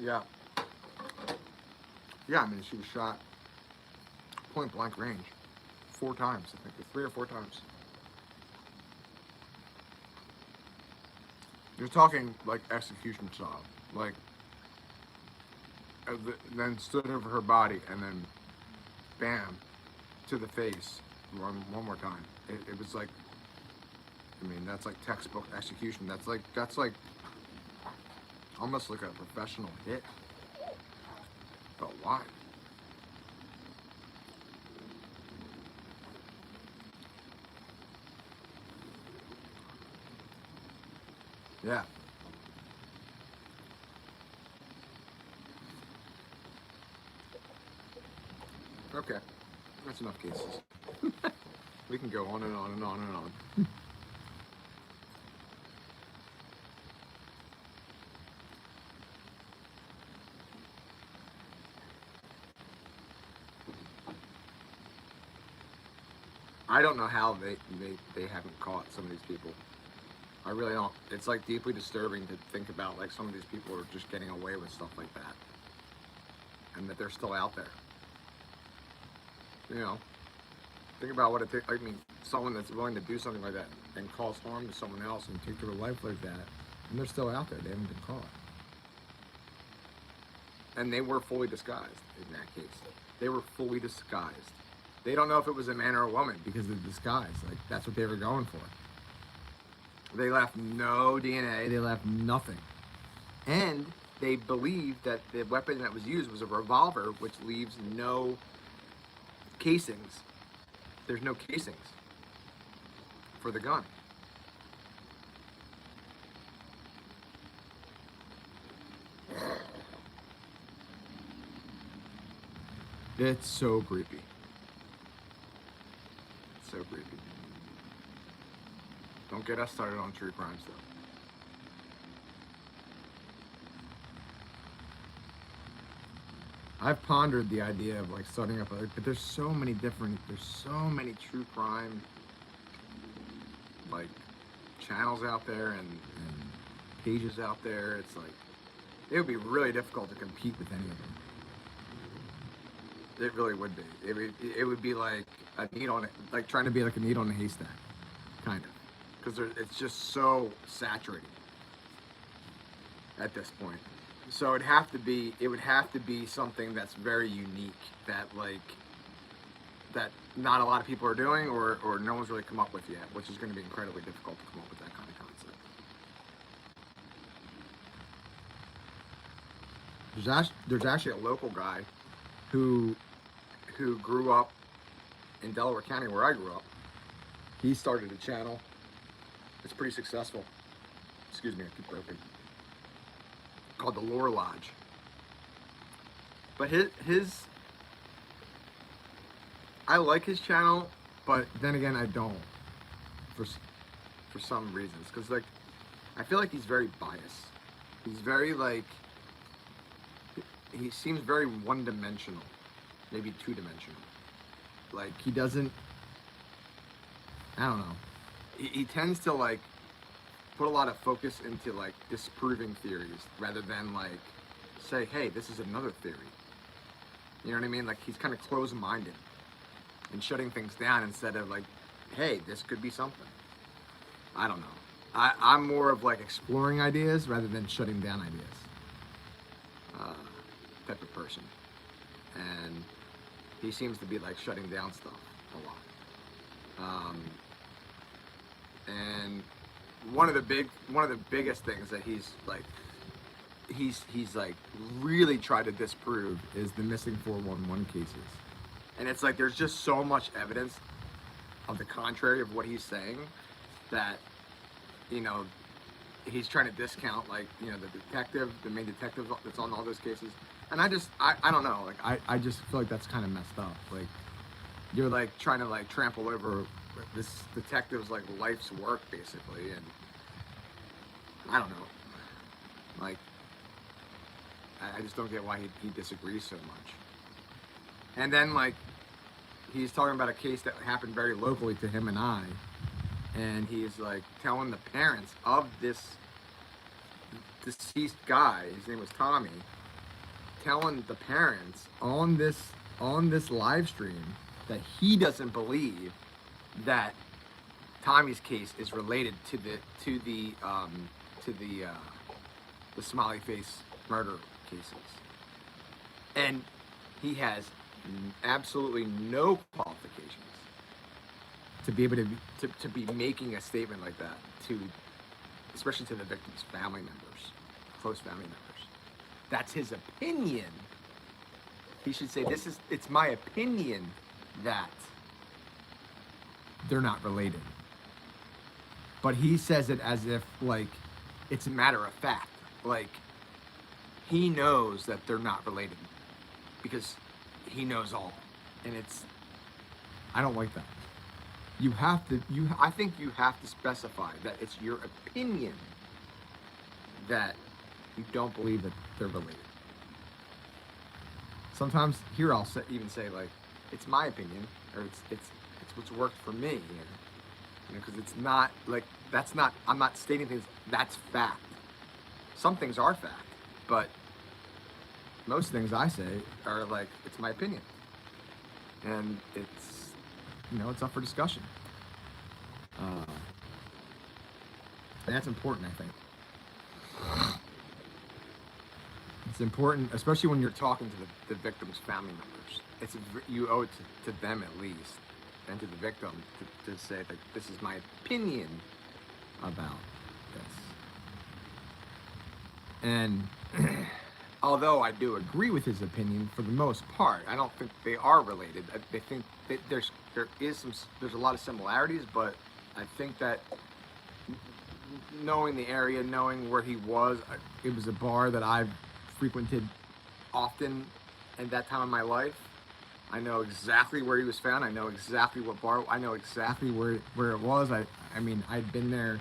Yeah. Yeah, I mean, she was shot point blank range 4 times, I think, 3 or 4 times. You're talking like execution style, like then stood over her body and then bam to the face one more time. It was like, I mean, that's like textbook execution. That's like almost like a professional hit. But why? Yeah. Okay. That's enough cases. We can go on and on and on and on. I don't know how they haven't caught some of these people. I really don't. It's like deeply disturbing to think about, like, some of these people are just getting away with stuff like that, and that they're still out there. You know, think about what it takes. I mean, someone that's willing to do something like that and cause harm to someone else and take their life like that, and they're still out there. They haven't been caught, and they were fully disguised in that case. They were fully disguised. They don't know if it was a man or a woman because of the disguise. Like, that's what they were going for. They left no DNA. They left nothing. And they believed that the weapon that was used was a revolver, which leaves no casings. There's no casings for the gun. It's so creepy. It's so creepy. Don't get us started on true crimes, though. I've pondered the idea of like starting up, but there's so many true crime like channels out there and pages out there. It's like, it would be really difficult to compete with any of them. It really would be. It would be like a needle, like trying to be like a needle in a haystack, kind of, because it's just so saturated at this point. So it would have to be something that's very unique, that not a lot of people are doing, or no one's really come up with yet, which is going to be incredibly difficult to come up with that kind of concept. There's actually a local guy who grew up in Delaware County, where I grew up. He started a channel. It's pretty successful. Excuse me, I keep burping. Called the Lore Lodge. But his I like his channel but then again, I don't for some reasons, because like I feel like he's very biased. He's very like he seems very one-dimensional, maybe two-dimensional. Like he doesn't. I don't know. He tends to like put a lot of focus into like disproving theories rather than like say, hey, this is another theory. You know what I mean? Like he's kind of closed-minded and shutting things down instead of like, hey, this could be something. I don't know. I'm more of like exploring ideas rather than shutting down ideas type of person. And he seems to be like shutting down stuff a lot. And one of the biggest things that he's like really tried to disprove is the missing 411 cases. And it's like there's just so much evidence of the contrary of what he's saying that, you know, he's trying to discount, like, you know, the main detective that's on all those cases. And I don't know, like I just feel like that's kind of messed up. Like you're like trying to like trample over this detective's like life's work basically, and I don't know, like I just don't get why he disagrees so much. And then like he's talking about a case that happened very locally to him and I, and he's like telling the parents of this deceased guy, his name was Tommy, telling the parents on this live stream that he doesn't believe that Tommy's case is related to the smiley face murder cases, and he has absolutely no qualifications to be able to be making a statement like that, to especially to the victim's family members, close family members. That's his opinion. He should say, it's my opinion that they're not related. But he says it as if like it's a matter of fact. Like he knows that they're not related because he knows all. And I don't like that. I think you have to specify that it's your opinion that you don't believe that they're related. Sometimes here I'll even say like, it's my opinion, or it's what's worked for me, you know, because it's not like I'm not stating things that's fact. Some things are fact, but most things I say are like, it's my opinion, and it's, you know, it's up for discussion. And that's important, I think. It's important, especially when you're talking to the victim's family members. You owe it to them at least, and to the victim to say that this is my opinion about this. And although I do agree with his opinion for the most part, I don't think they are related. I think that there's a lot of similarities, but I think that knowing the area, knowing where he was, it was a bar that I've frequented often at that time of my life. I know exactly where he was found. I know exactly what bar. I know exactly where it was. I mean, I'd been there,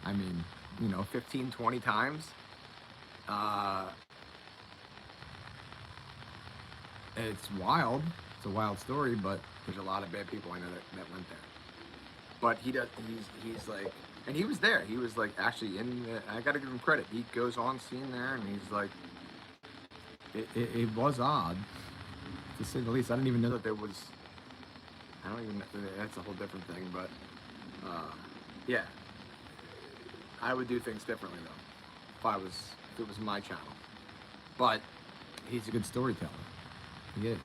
15, 20 times. It's wild. It's a wild story, but there's a lot of bad people I know that went there. But he's like, and he was there. He was like actually I gotta give him credit. He goes on scene there, and he's like, it was odd, to say the least. I didn't even know that there was. I don't even know. That's a whole different thing, but yeah, I would do things differently though if it was my channel. But he's a good storyteller. He is.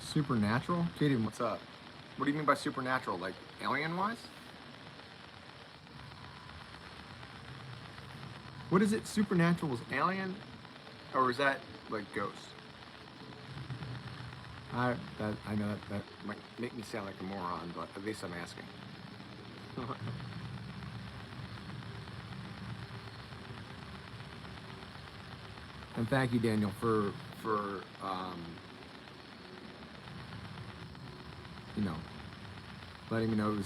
Supernatural? Katie, what's up? What do you mean by supernatural? Like alien-wise? What is it? Supernatural was alien? Or is that like ghosts? I know that might make me sound like a moron, but at least I'm asking. And thank you, Daniel, for for you know, letting me know it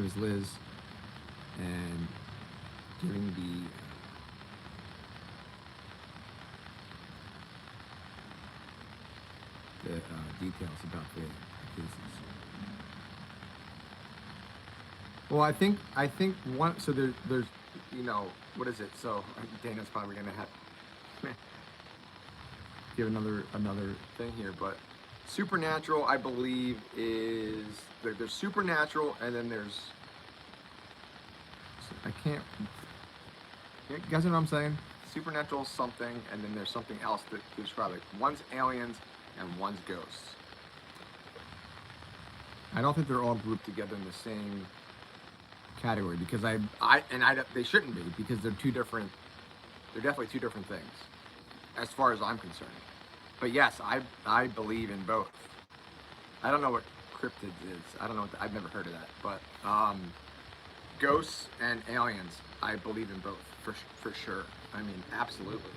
was Liz, and giving the details about the cases. Well, I think one. So there's you know, what is it? So Dana's probably gonna have give another thing here, but supernatural, I believe, is there's supernatural, and then there's I can't. You guys know what I'm saying? Supernatural something, and then there's something else that describe it. One's aliens and one's ghosts. I don't think they're all grouped together in the same category because they shouldn't be, because they're definitely two different things as far as I'm concerned. But yes, I believe in both. I don't know what cryptids is. I don't know I've never heard of that, but ghosts and aliens, I believe in both for sure. I mean, absolutely.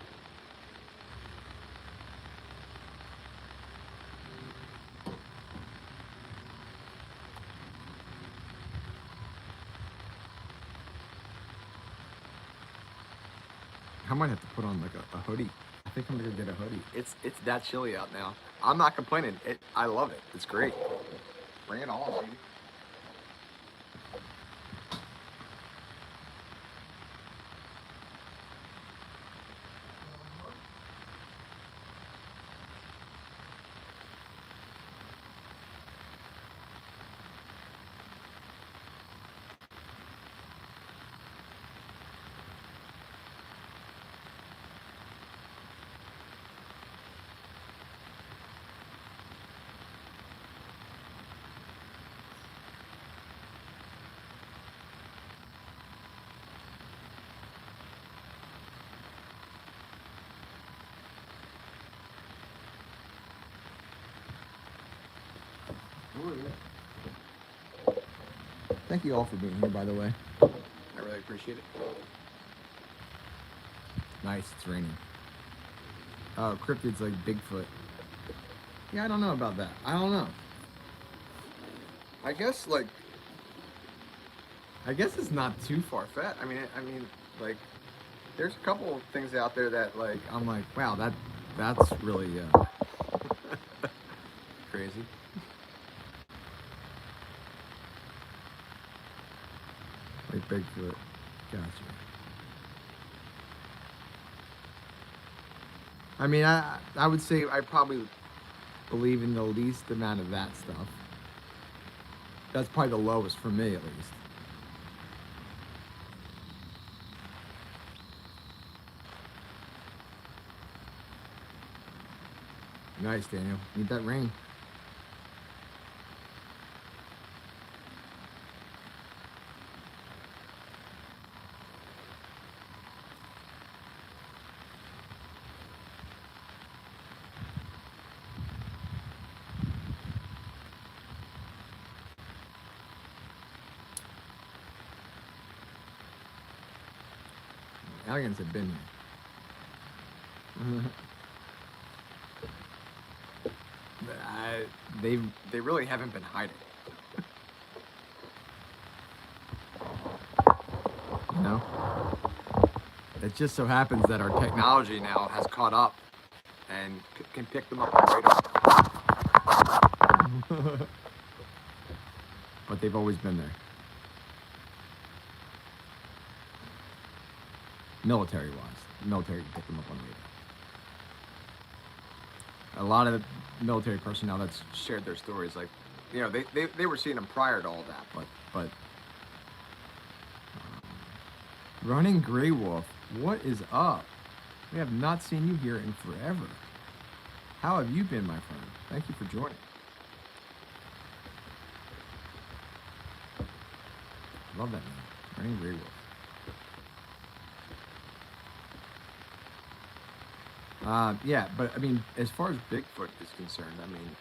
I might have to put on like a hoodie. I think I'm gonna get a hoodie. It's that chilly out now. I'm not complaining. I love it. It's great. Bring it on, baby. Thank you all for being here, by the way. I really appreciate it. Nice, it's raining. Oh, cryptids like Bigfoot. Yeah, I don't know about that. I don't know. I guess it's not too far-fetched. I mean, like, there's a couple of things out there that, like, I'm like, wow, that's really crazy. Like Bigfoot. Gotcha. I mean, I would say I probably believe in the least amount of that stuff. That's probably the lowest for me, at least. Nice, Daniel. Need that rain. Aliens have been here. They really haven't been hiding. You know? It just so happens that our technology now has caught up and can pick them up on radar. But they've always been there. Military-wise. Military can pick them up on radar. A lot of the military personnel that's shared their stories, like, you know, they were seeing them prior to all that, but Running Grey Wolf, what is up? We have not seen you here in forever. How have you been, my friend? Thank you for joining. Love that name, Running Grey Wolf. Yeah, but I mean, as far as Bigfoot is concerned, I mean,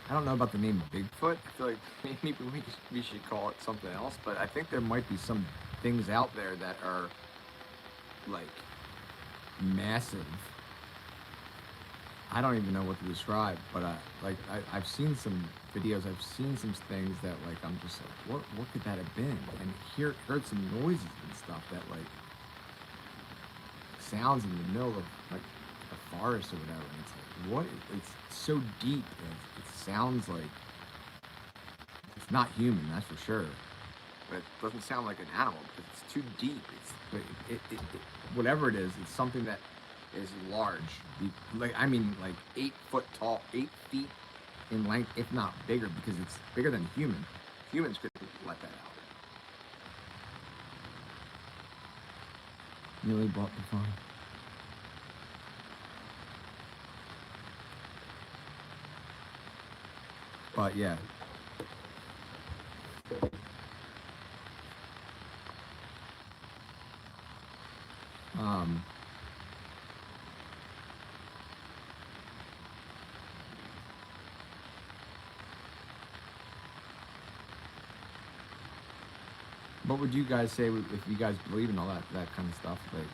I don't know about the name Bigfoot. I feel like maybe we should call it something else, but I think there might be some things out there that are, like, massive. I don't even know what to describe, but I've seen some videos, I've seen some things that like I'm just like, what could that have been? And heard some noises and stuff that like sounds in the middle of like a forest or whatever. And it's like, what? It's so deep. It sounds like it's not human, that's for sure. But it doesn't sound like an animal because it's too deep. Whatever it is, it's something that is large. Like 8 foot tall, 8 feet in length, if not bigger, because it's bigger than human. Humans couldn't let that out. Nearly bought the farm. But yeah. What would you guys say if you guys believe in all that kind of stuff? Like,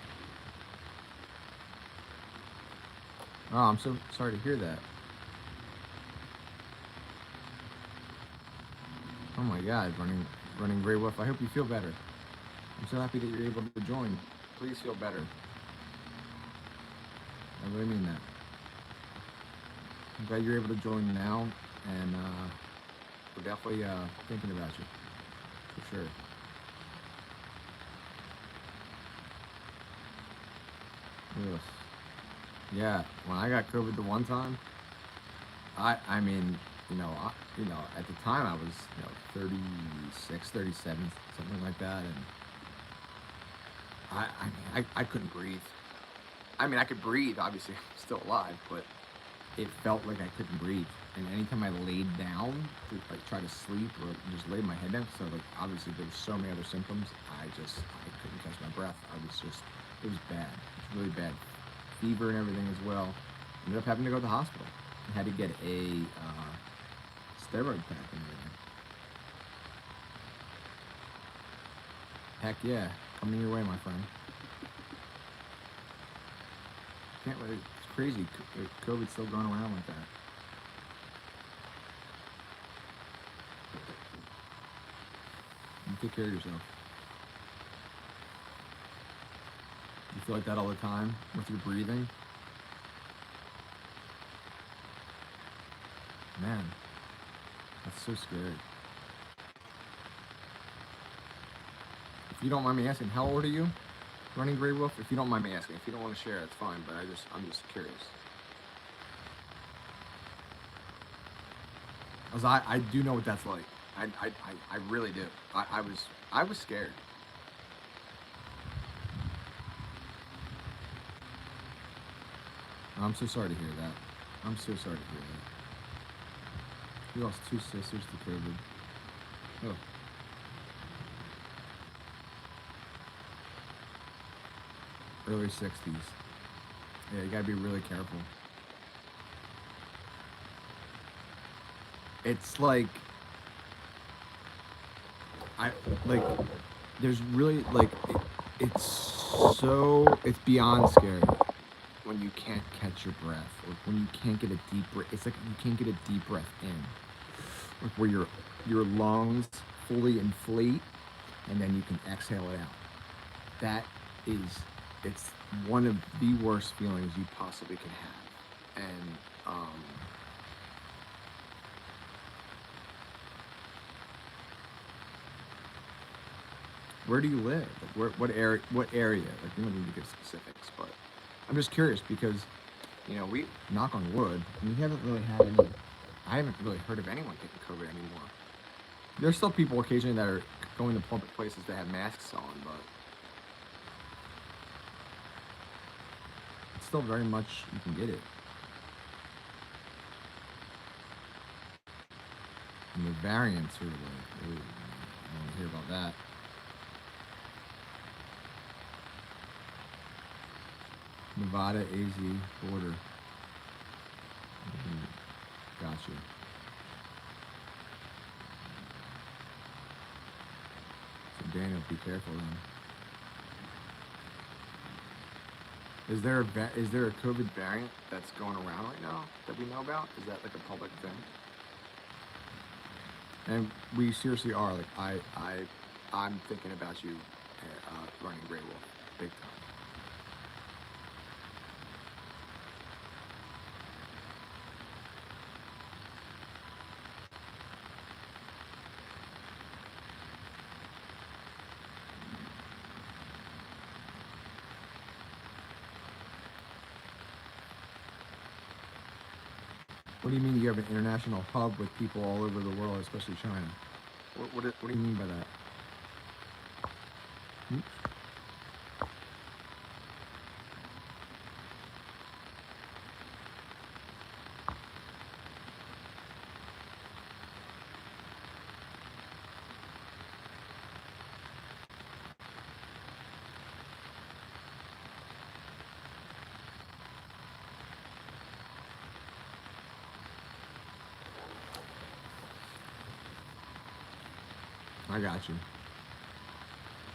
oh, I'm so sorry to hear that. Oh my God, running Grey Wolf. I hope you feel better. I'm so happy that you're able to join. Please feel better. I really mean that. I'm glad you're able to join now, and we're definitely thinking about you, for sure. Yes. Yeah, when I got COVID the one time, I mean, at the time I was, 36, 37, something like that, and I couldn't breathe. I mean, I could breathe, obviously, I'm still alive, but it felt like I couldn't breathe. And anytime I laid down to like try to sleep or just lay my head down, so like obviously there were so many other symptoms, I couldn't catch my breath. It was bad. It was really bad. Fever and everything as well. Ended up having to go to the hospital. I had to get a steroid pack and everything. Heck yeah, coming your way, my friend. Can't wait. It's crazy. COVID's still going around like that. You take care of yourself. You feel like that all the time with your breathing? Man, that's so scary. If you don't mind me asking, how old are you? Running Grey Wolf? If you don't mind me asking. If you don't want to share, it's fine, but I'm just curious. Because I do know what that's like. I really do. I was scared. I'm so sorry to hear that. I'm so sorry to hear that. You lost 2 sisters to COVID. Oh. Early 60s. Yeah, you gotta be really careful. It's like, there's really, it's beyond scary when you can't catch your breath, or when you can't get a deep breath. It's like you can't get a deep breath in, like where your lungs fully inflate and then you can exhale it out. It's one of the worst feelings you possibly can have. And where do you live? Like what area? Like, you don't need to give specifics, but I'm just curious because, we knock on wood, we haven't really had any. I haven't really heard of anyone getting COVID anymore. There's still people occasionally that are going to public places that have masks on, but it's still very much you can get it. And the variants are like, ooh, I don't want to hear about that. Nevada AZ border. Gotcha. So Daniel, be careful then. Is there a COVID variant that's going around right now that we know about? Is that like a public thing? And we seriously are. Like I'm thinking about you running Grey Wolf big time. What do you mean you have an international hub with people all over the world, especially China? What do you mean by that? Hmm? I got you.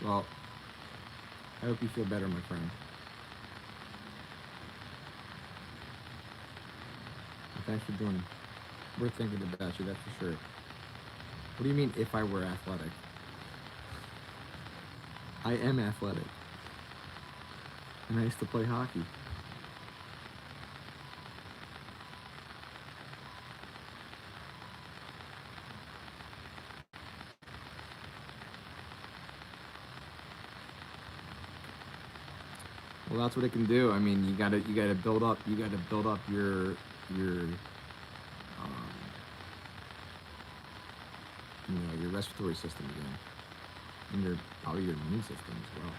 Well, I hope you feel better, my friend. And thanks for joining. We're thinking about you, that's for sure. What do you mean, if I were athletic? I am athletic. And I used to play hockey. Well, that's what it can do. I mean, you gotta build up your your respiratory system again, and probably your immune system as well.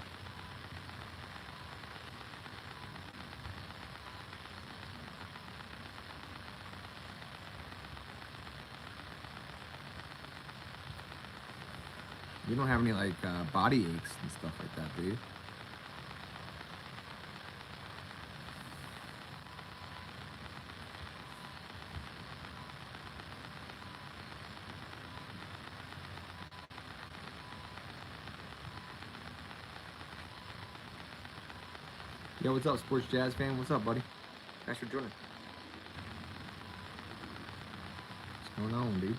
You don't have any like body aches and stuff like that, do you? Yo, what's up, Sports Jazz fan? What's up, buddy? Thanks for joining. What's going on, dude?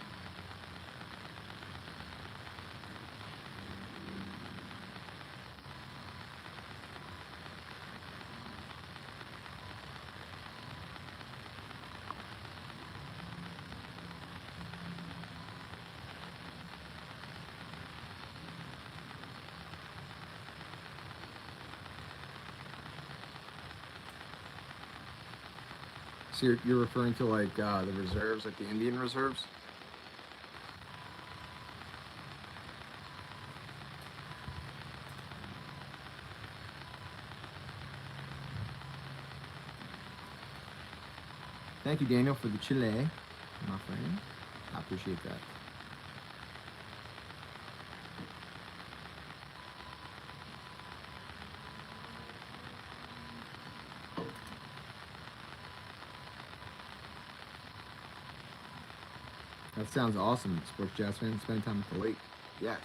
So you're referring to like the reserves, like the Indian reserves? Thank you, Daniel, for the Chile, my friend. I appreciate that. That sounds awesome, Sports Jazz fan. Spending time at the lake. Yes.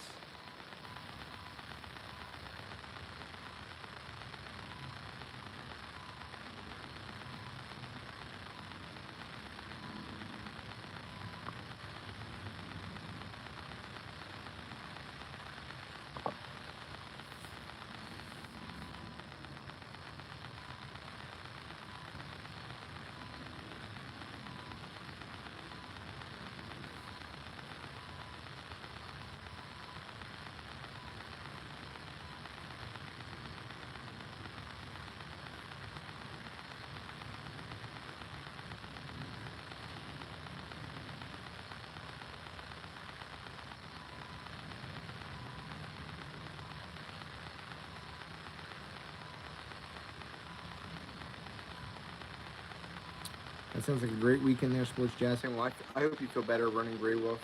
That sounds like a great weekend there, Sports Jazz fan. Well, I hope you feel better running Grey Wolf.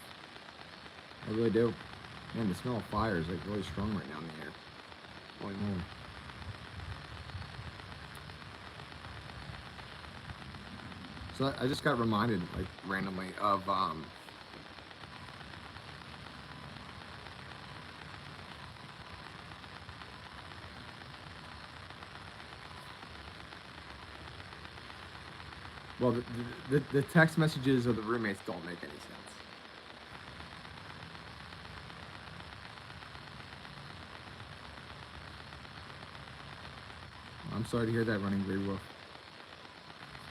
I really do. Man, the smell of fire is like really strong right now in the air. Holy moly. So I just got reminded, like randomly, of Well, the text messages of the roommates don't make any sense. I'm sorry to hear that, Running Gray Wolf.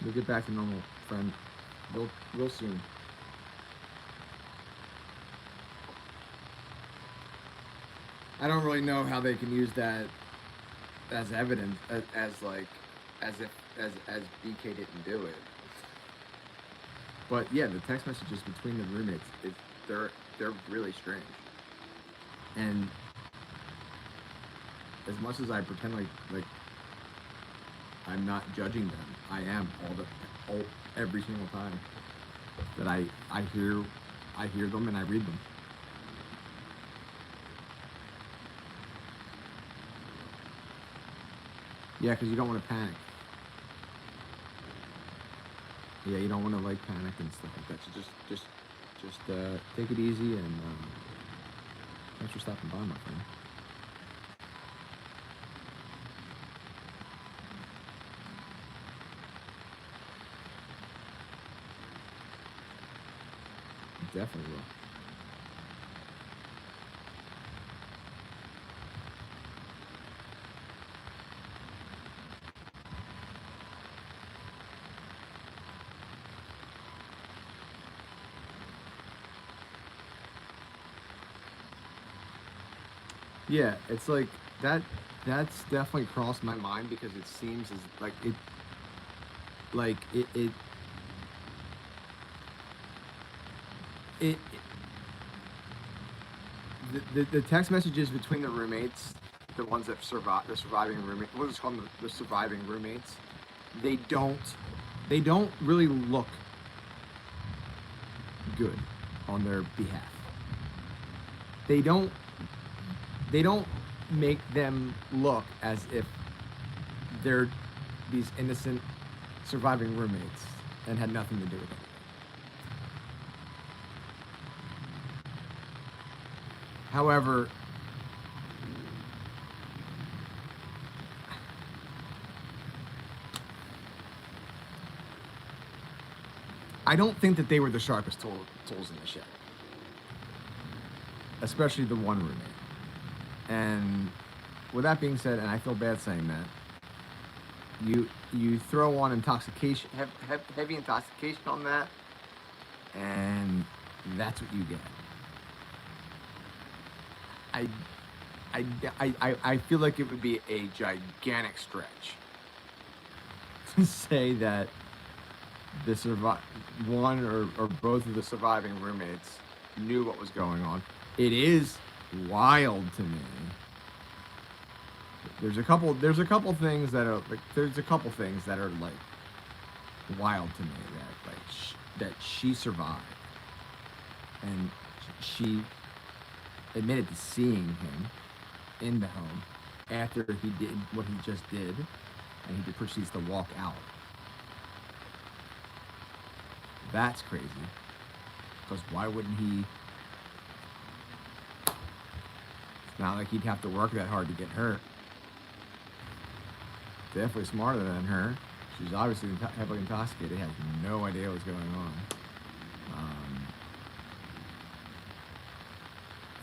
We'll get back to normal, friend. Real soon. I don't really know how they can use that as evidence, as BK didn't do it. But yeah, the text messages between the roommates they're really strange. And as much as I pretend like I'm not judging them, I am every single time that I hear them and I read them. Yeah, because you don't want to panic. Yeah, you don't want to like panic and stuff like that. So just take it easy and thanks for stopping by, my friend. Definitely will. Yeah, it's like that. That's definitely crossed my mind because it seems as like it the text messages between the roommates, the ones that survive, the surviving roommate, we'll just call them the surviving roommates. They don't really look good on their behalf. They don't make them look as if they're these innocent surviving roommates and had nothing to do with it. However, I don't think that they were the sharpest tools in the shed, especially the one roommate. And with that being said, and I feel bad saying that, you throw on intoxication, heavy intoxication on that, and that's what you get. I feel like it would be a gigantic stretch to say that one or both of the surviving roommates knew what was going on. It is wild to me. There's a couple things that are like wild to me that she survived, and she admitted to seeing him in the home after he did what he just did, and he proceeds to walk out. That's crazy. Because why wouldn't he? It's not like he'd have to work that hard to get hurt. Definitely smarter than her. She's obviously heavily intoxicated, has no idea what's going on.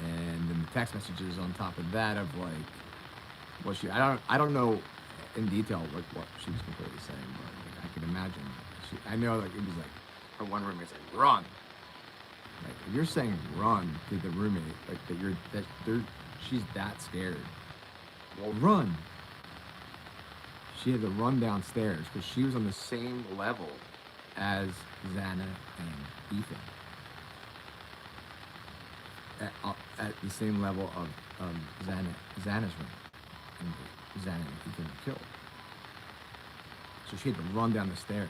And then the text messages on top of that of like what I don't know in detail like what she was completely saying, but like, I could imagine. I know like it was like her one roommate's like run. Like if you're saying run to the roommate, like she's that scared. Well, run. She had to run downstairs because she was on the same level as Xana and Ethan. At the same level of Xana's room, and Xana and Ethan were killed. So she had to run down the stairs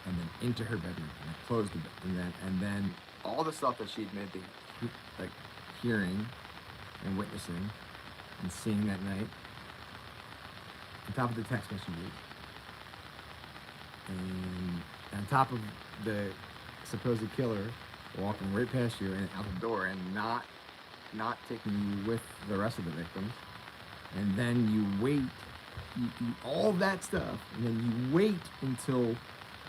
and then into her bedroom and close the bed, and then all the stuff that she admitted to like hearing and witnessing and seeing that night, on top of the text messages, and on top of the supposed killer walking right past you and out the door and not taking you with the rest of the victims, and then you wait, you all that stuff, and then you wait until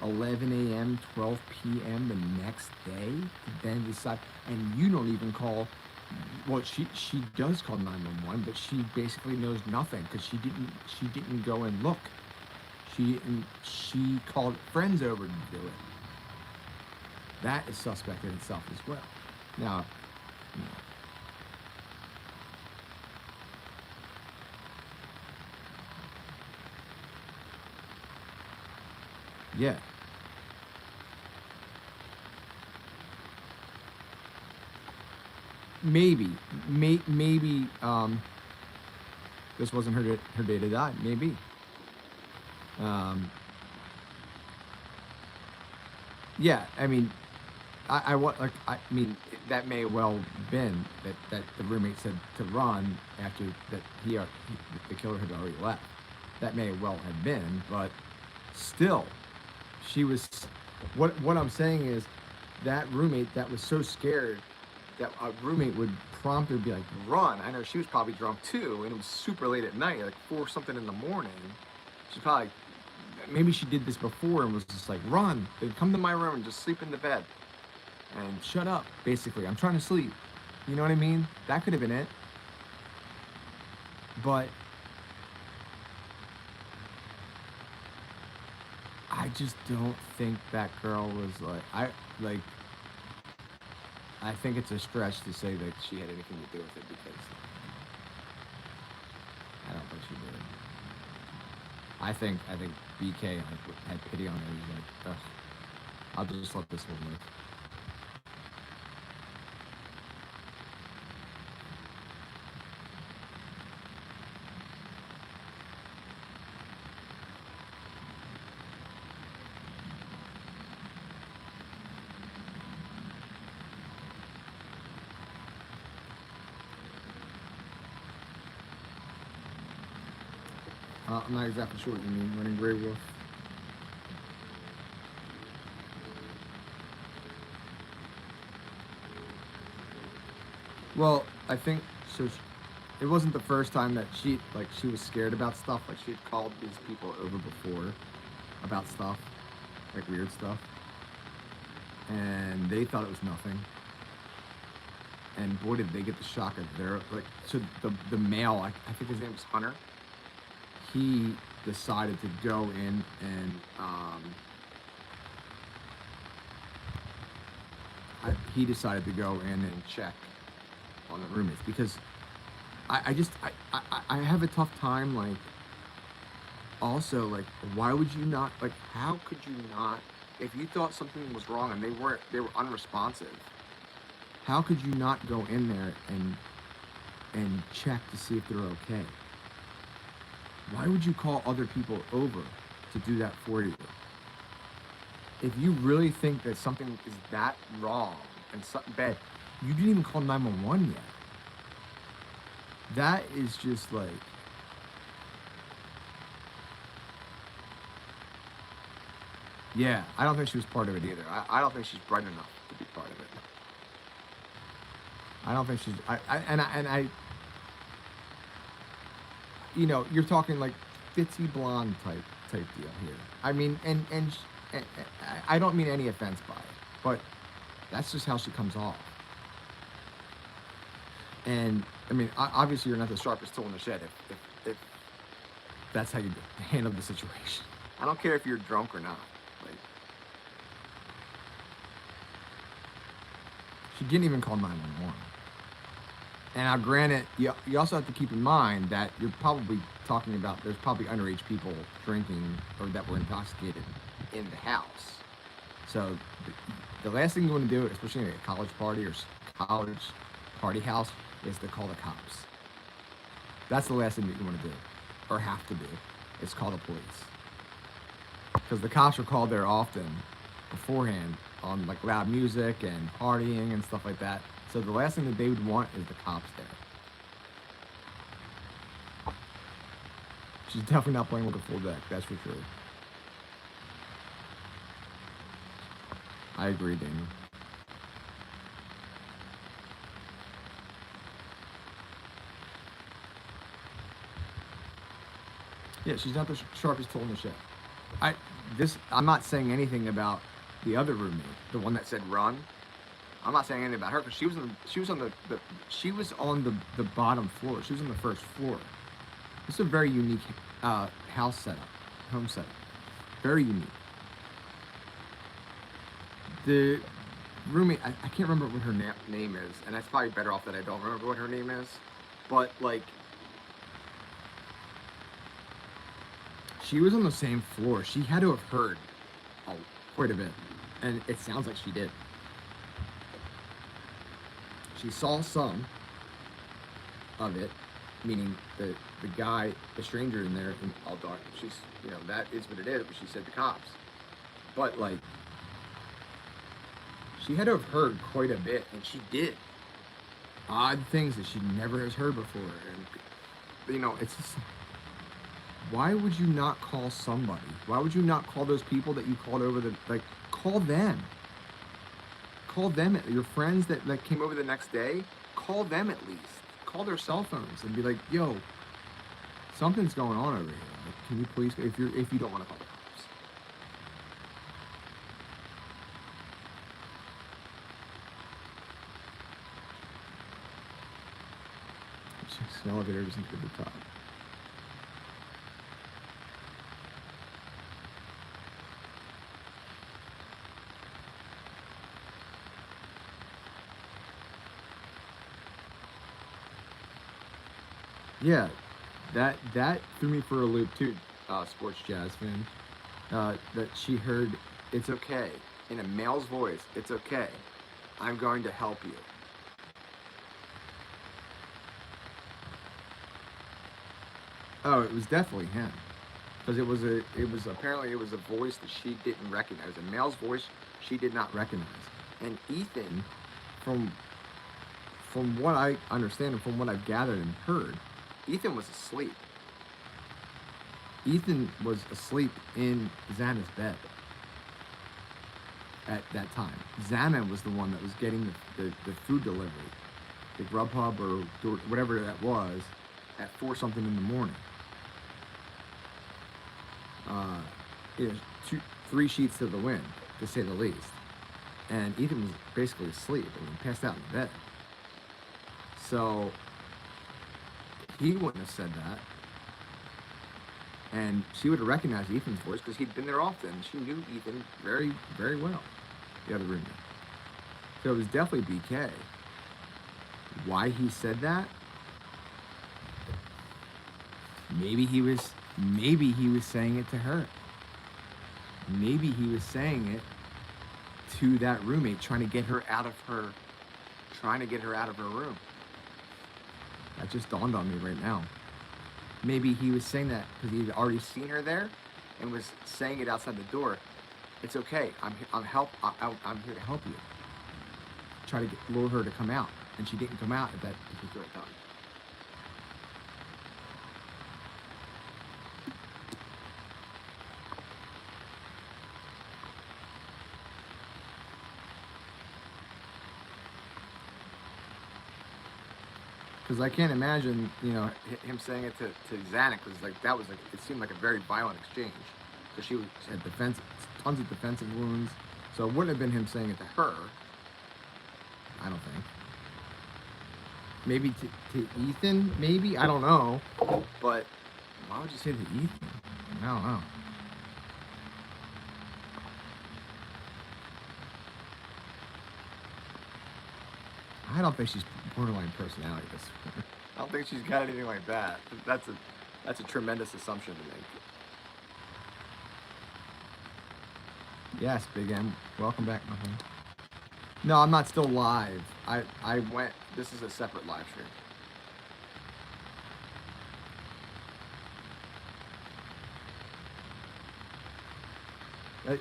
11 a.m., 12 p.m. the next day to then decide, and you don't even call. Well, she does call 911, but she basically knows nothing because she didn't go and look. She called friends over to do it. That is suspect in itself as well. Now, you know, yeah. Maybe this wasn't her day to die. Maybe. Um, yeah, I mean, I mean, that may well been that the roommate said to run after that the killer had already left. That may well have been, but still, she was. What I'm saying is, that roommate that was so scared that a roommate would prompt her to be like, run. I know she was probably drunk too, and it was super late at night, like 4 something in the morning. She's probably, maybe she did this before and was just like, run, then come to my room and just sleep in the bed. And shut up, basically. I'm trying to sleep. You know what I mean? That could have been it. But I just don't think that girl was like, I think it's a stretch to say that she had anything to do with it because I don't think she did. I think BK had pity on her. He's like, ugh, I'll just let this one live. I'm not exactly sure what you mean, running Grey Wolf. Well, I think so. It wasn't the first time that she was scared about stuff. Like she had called these people over before about stuff, like weird stuff, and they thought it was nothing. And boy, did they get the shock of their like. So the male, I think his name was Hunter. He decided to go in and he decided to go in and check on the roommates because I have a tough time like also like why would you not like how could you not if you thought something was wrong and they were unresponsive, how could you not go in there and check to see if they're okay? Why would you call other people over to do that for you? If you really think that something is that wrong and something bad, you didn't even call 911 yet. That is just like, yeah, I don't think she was part of it either. I don't think she's bright enough to be part of it. I don't think she's, I you know, you're talking like Fitzy blonde type deal here. I mean, and I don't mean any offense by it, but that's just how she comes off. And I mean, obviously, you're not the sharpest tool in the shed if that's how you handle the situation. I don't care if you're drunk or not. Like, she didn't even call 911. And now, granted, you also have to keep in mind that you're probably talking about there's probably underage people drinking or that were intoxicated in the house. So the last thing you want to do, especially at a college party or college party house, is to call the cops. That's the last thing that you want to do or have to do is call the police. Because the cops are called there often beforehand on like loud music and partying and stuff like that. So the last thing that they would want is the cops there. She's definitely not playing with a full deck, that's for sure. I agree, Daniel. Yeah, she's not the sharpest tool in the shed. I'm not saying anything about the other roommate, the one that said run. I'm not saying anything about her because she was on the bottom floor. She was on the first floor. This is a very unique house setup, home setup. Very unique. The roommate, I can't remember what her name is, and that's probably better off that I don't remember what her name is. But like, she was on the same floor. She had to have heard quite a bit, and it sounds like she did. She saw some of it, meaning the guy, the stranger in there in all dark. She's, that is what it is. But she said the cops, but like, she had to have heard quite a bit, and she did. Odd things that she never has heard before, and it's just. Why would you not call somebody? Why would you not call those people that you called over call them? Call them, your friends that came over the next day, call them at least. Call their cell phones and be like, yo, something's going on over here. Like, can you please, if you don't want to call the cops. An elevator doesn't go to the top. Yeah, that threw me for a loop too, sports jazz fan. That she heard, "It's okay," in a male's voice. "It's okay. I'm going to help you." Oh, it was definitely him, because it was apparently it was a voice that she didn't recognize, a male's voice she did not recognize. And Ethan, from what I understand and from what I've gathered and heard, Ethan was asleep. Ethan was asleep in Xana's bed at that time. Xana was the one that was getting the food delivery, the Grubhub or whatever that was, at 4 something in the morning. It was 3 sheets to the wind, to say the least. And Ethan was basically asleep. Passed out in the bed. So he wouldn't have said that. And she would have recognized Ethan's voice because he'd been there often. She knew Ethan very, very well, the other roommate. So it was definitely BK. Why he said that? Maybe he was saying it to her. Maybe he was saying it to that roommate, trying to get her out of her room. That just dawned on me right now. Maybe he was saying that because he had already seen her there and was saying it outside the door. "It's okay. I'm here to help you." Try to lure her to come out, and she didn't come out at that particular time. Because I can't imagine, him saying it to Xana, because it seemed like a very violent exchange. Because she had tons of defensive wounds, so it wouldn't have been him saying it to her. I don't think. Maybe to Ethan, maybe, I don't know. But why would you say to Ethan? I don't know. I don't think she's borderline personality disorder. I don't think she's got anything like that. That's a tremendous assumption to make. Yes, Big M. Welcome back, my friend. No, I'm not still live. I went. This is a separate live stream.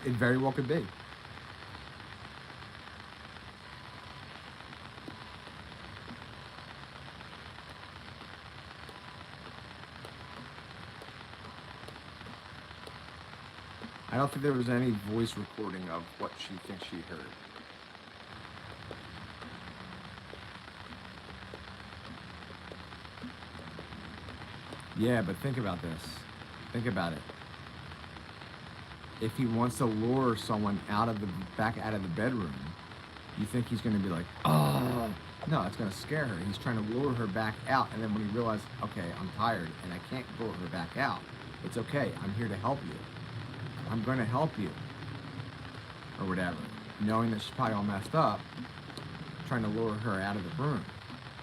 It very well could be. I don't think there was any voice recording of what she thinks she heard. Yeah, but think about this. Think about it. if he wants to lure someone out of the bedroom, you think he's going to be like, oh, no, it's going to scare her. He's trying to lure her back out. And then when he realizes, okay, I'm tired and I can't lure her back out, it's okay. I'm here to help you. I'm going to help you. Or whatever. Knowing that she's probably all messed up, trying to lure her out of the room.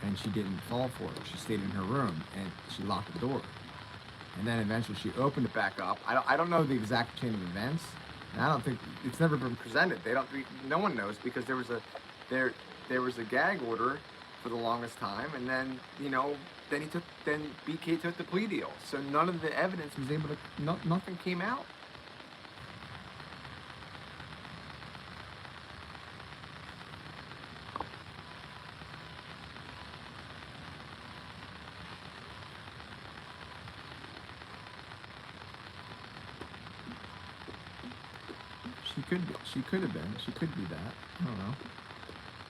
And she didn't fall for it. She stayed in her room and she locked the door. And then eventually she opened it back up. I don't know the exact chain of events. And I don't think it's never been presented. No one knows because there was a gag order for the longest time, and then then BK took the plea deal. So none of the evidence was able to. Nothing came out. She could have been. She could be that. I don't know.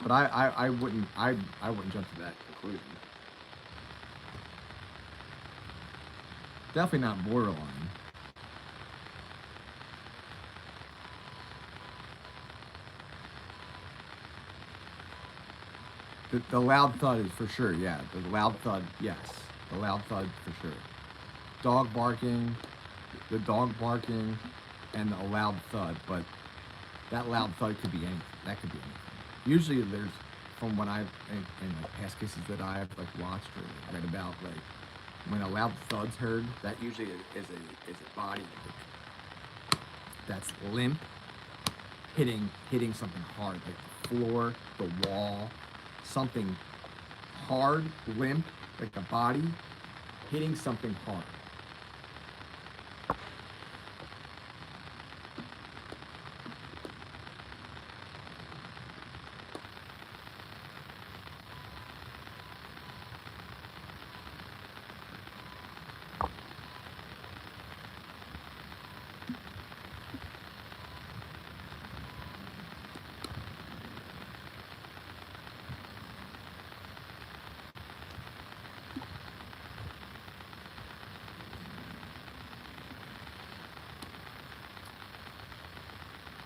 But I wouldn't jump to that conclusion. Definitely not borderline. The loud thud is for sure, yeah. The loud thud, yes. The loud thud for sure. Dog barking, the dog barking, and a loud thud, but that loud thud could be anything. That could be anything. Usually there's, from what I've, in like past cases that I've like watched or read about, like when a loud thud's heard, that usually is a body that's limp, hitting something hard, like the floor, the wall, something hard, limp, like the body, hitting something hard.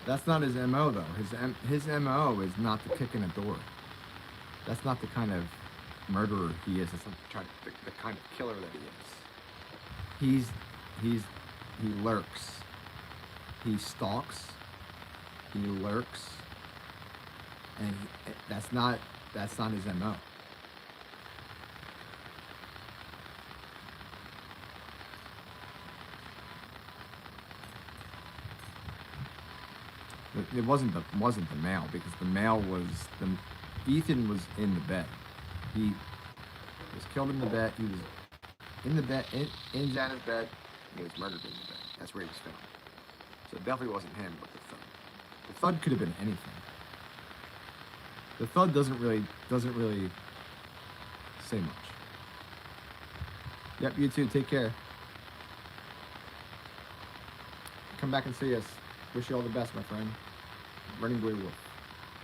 That's not his MO though. His MO is not to kick in a door. That's not the kind of murderer he is. It's not the kind of killer that he is. He lurks. He stalks. He lurks. And that's not his MO. It wasn't the male, because the male was Ethan was in the bed. He was killed in the bed. He was in the bed, in Xana's bed. And he was murdered in the bed. That's where he was found. So it definitely wasn't him, but the thud. The thud could have been anything. The thud doesn't really say much. Yep, you too. Take care. Come back and see us. Wish you all the best, my friend. Running Grey Wolf.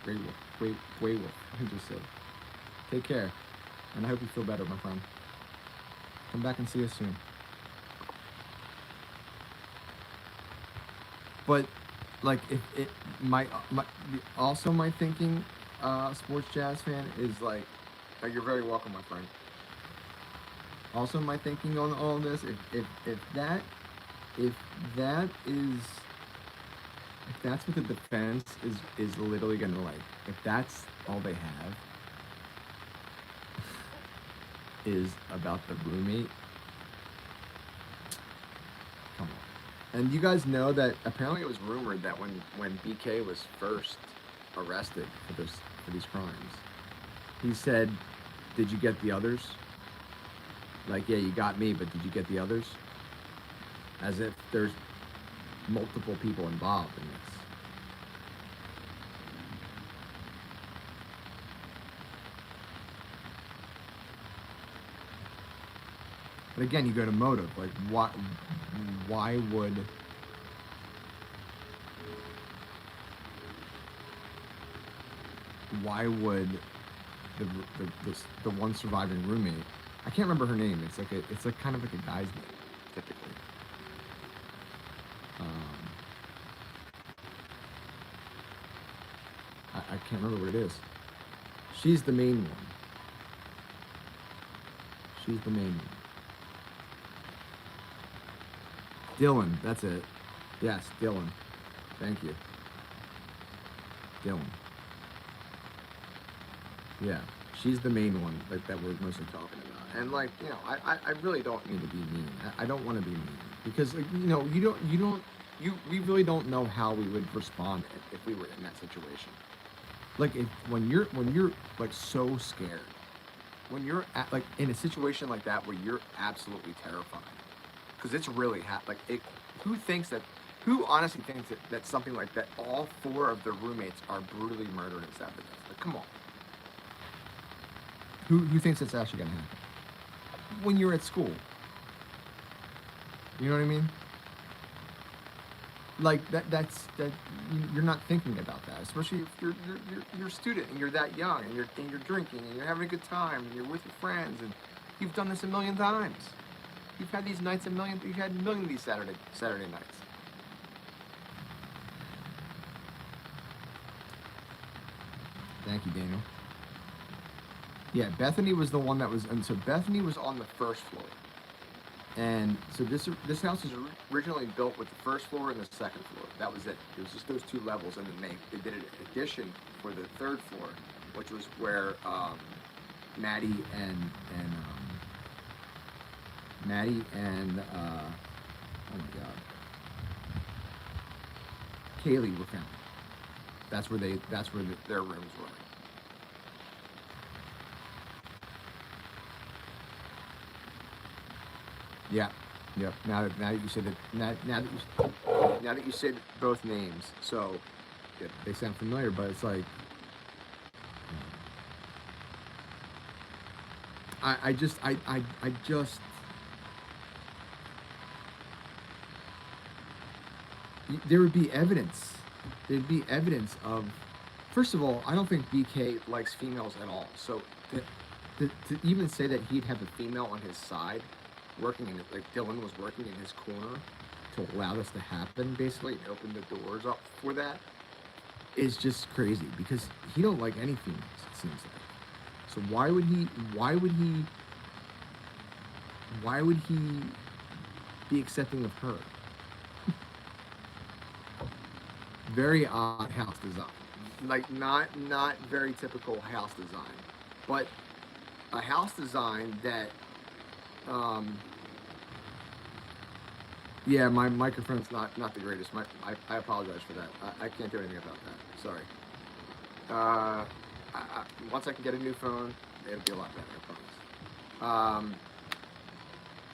Grey Wolf. I just said. Take care. And I hope you feel better, my friend. Come back and see us soon. But, like, if it, my thinking, sports jazz fan, is like, you're very welcome, my friend. Also, my thinking on all this, if that's what the defense is literally gonna like, if that's all they have is about the roommate, come on. And you guys know that apparently it was rumored that when BK was first arrested for these crimes, he said, "Did you get the others?" Like, yeah, you got me, but did you get the others? As if there's multiple people involved in this. But again, you go to motive. Like, why would the one surviving roommate, I can't remember her name. It's like kind of like a guy's name, typically. I can't remember what it is. She's the main one. She's the main one. Dylan, that's it. Yes, Dylan. Thank you. Dylan. Yeah, she's the main one that we're mostly talking about. And like, you know, I really don't mean to be mean. I don't want to be mean because like, you know, we really don't know how we would respond if we were in that situation. Like when you're like so scared, when you're like in a situation like that where you're absolutely terrified, because it's really like it. Who honestly thinks that something like that, all four of the roommates are brutally murdered in self-defense? Like, come on. Who thinks that's actually gonna happen? When you're at school. You know what I mean? Like that's you're not thinking about that, especially if you're a student and you're that young and you're drinking and you're having a good time and you're with your friends and you've done this a million times. You've had these nights you've had a million of these Saturday nights. Thank you, Daniel. Yeah, Bethany was the one that was, and so Bethany was on the first floor. And so this house was originally built with the first floor and the second floor. That was it. It was just those two levels, and then they did an addition for the third floor, which was where Maddie and oh my God, Kaylee were found. That's where their rooms were. Yeah, yep. Now that you said that, now that you said both names, so yeah, they sound familiar, but it's like I just there would be evidence. There'd be evidence of. First of all, I don't think BK likes females at all. So to even say that he'd have a female on his side, working in it, like Dylan was working in his corner to allow this to happen, basically, and open the doors up for that, is just crazy because he don't like any females, it seems like. So why would he be accepting of her? Very odd house design. Like not very typical house design, but a house design that yeah, my microphone's not the greatest. I apologize for that. I can't do anything about that. Sorry. Once I can get a new phone, it'll be a lot better, I promise.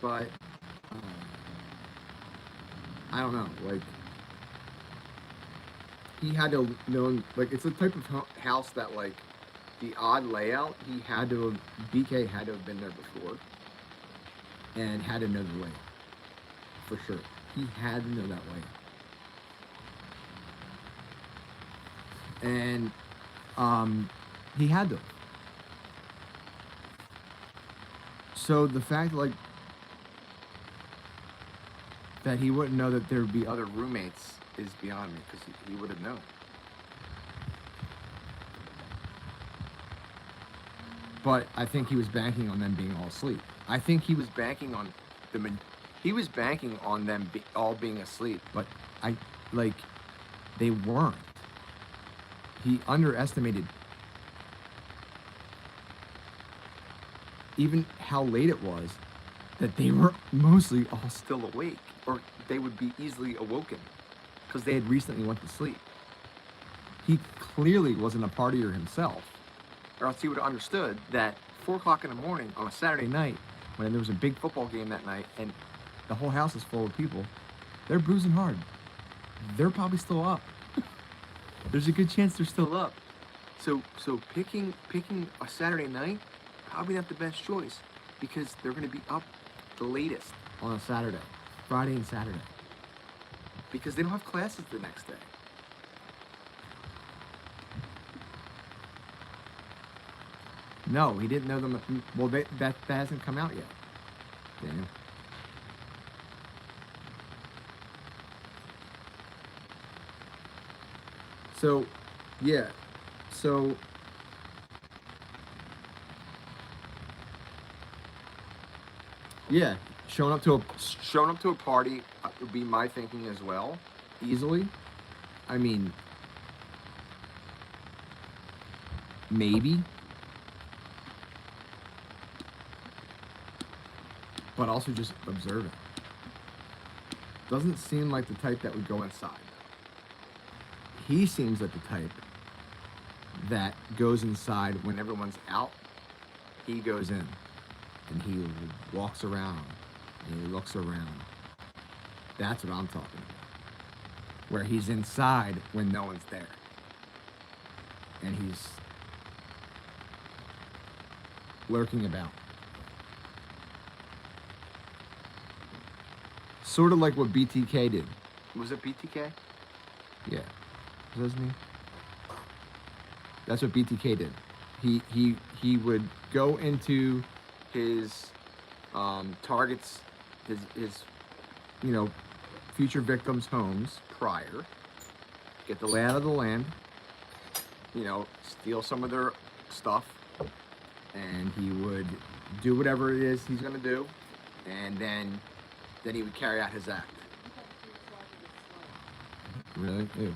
But I don't know, like he had to have known, like it's the type of house that like the odd layout, BK had to have been there before and had to know the layout. For sure. He had to know that way. And he had to. So the fact like that he wouldn't know that there would be other roommates is beyond me, because he would have known. But I think he was banking on them being all asleep. I think he was banking on them all being asleep, but they weren't. He underestimated even how late it was, that they were mostly all still awake, or they would be easily awoken because they had recently went to sleep. He clearly wasn't a partier himself, or else he would have understood that 4 o'clock in the morning on a Saturday night, when there was a big football game that night and the whole house is full of people, they're bruising hard. They're probably still up. There's a good chance they're still up. So picking a Saturday night, probably not the best choice, because they're going to be up the latest on a Saturday, Friday and Saturday, because they don't have classes the next day. No, he didn't know them. Well, that hasn't come out yet, Daniel. So, yeah. So yeah, showing up to a party would be my thinking as well, easily. I mean, maybe, but also just observing. Doesn't seem like the type that would go inside. He seems like the type that goes inside when everyone's out. He goes in and he walks around and he looks around. That's what I'm talking about. Where he's inside when no one's there. And he's lurking about. Sort of like what BTK did. Was it BTK? Yeah. Wasn't he? That's what BTK did. He would go into his targets, his future victims' homes prior, get the lay out of the land, steal some of their stuff, and he would do whatever it is he's gonna do, and then he would carry out his act. Really? Ew.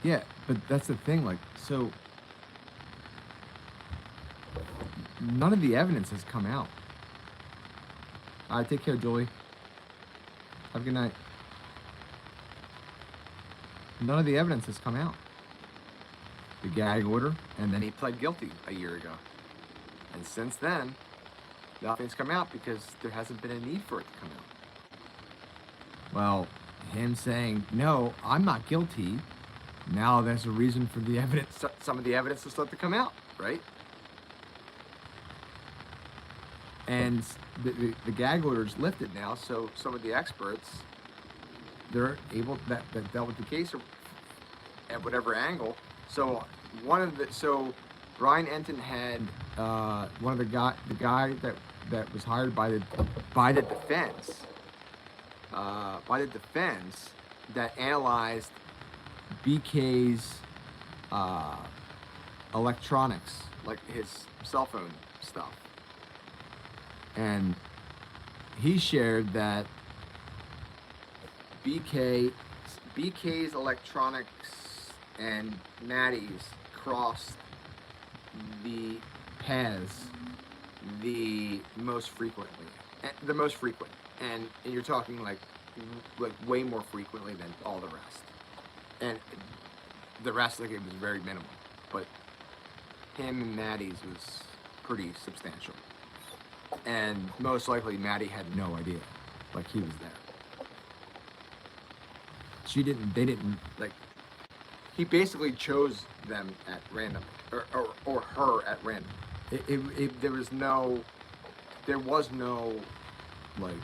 Yeah, but that's the thing, like, so none of the evidence has come out. All right, take care, Julie. Have a good night. None of the evidence has come out. The gag order, and then he pled guilty a year ago. And since then, nothing's come out because there hasn't been a need for it to come out. Well, him saying, no, I'm not guilty, now there's a reason for the evidence, some of the evidence to start to come out, right? And the gag order is lifted now, so some of the experts, they're able, that dealt with the case at whatever angle. So Brian Enton had one of the guy that was hired by the defense that analyzed BK's electronics, like his cell phone stuff. And he shared that BK's electronics and Maddie's crossed the paths the most frequent, and you're talking like way more frequently than all the rest. And the rest, like, it was very minimal, but him and Maddie's was pretty substantial. And most likely Maddie had no idea, like, he was there. They didn't, like, he basically chose them at random, or her at random. There was no, like,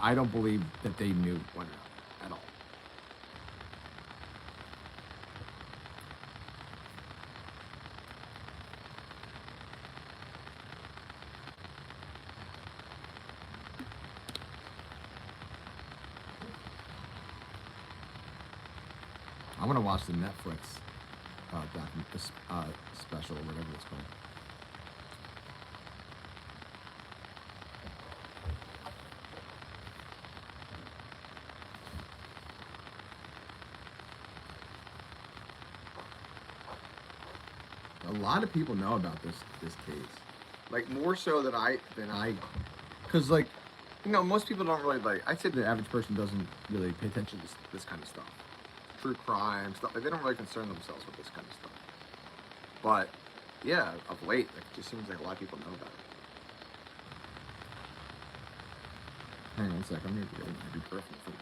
I don't believe that they knew one another at all. I want to watch the Netflix special or whatever it's called. A lot of people know about this case, like, more so than I, because, like, most people don't really, like, I'd say the average person doesn't really pay attention to this kind of stuff, true crime stuff. Like, they don't really concern themselves with this kind of stuff. But yeah, of late, like, it just seems like a lot of people know about Hang on a sec. I'm gonna get ibuprofen for you.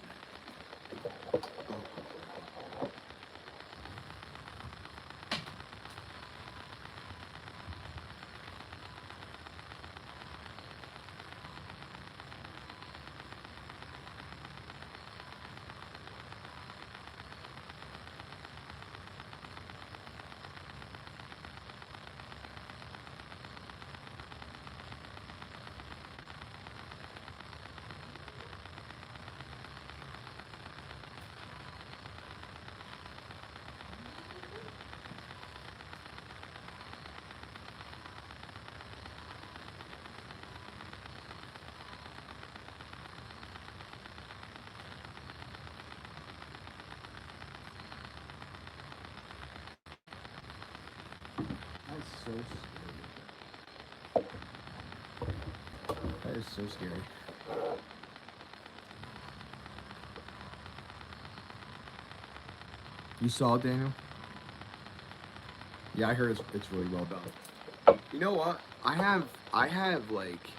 That's so scary. That is so scary. You saw it, Daniel? Yeah, I heard it's really well done. You know what? I have like,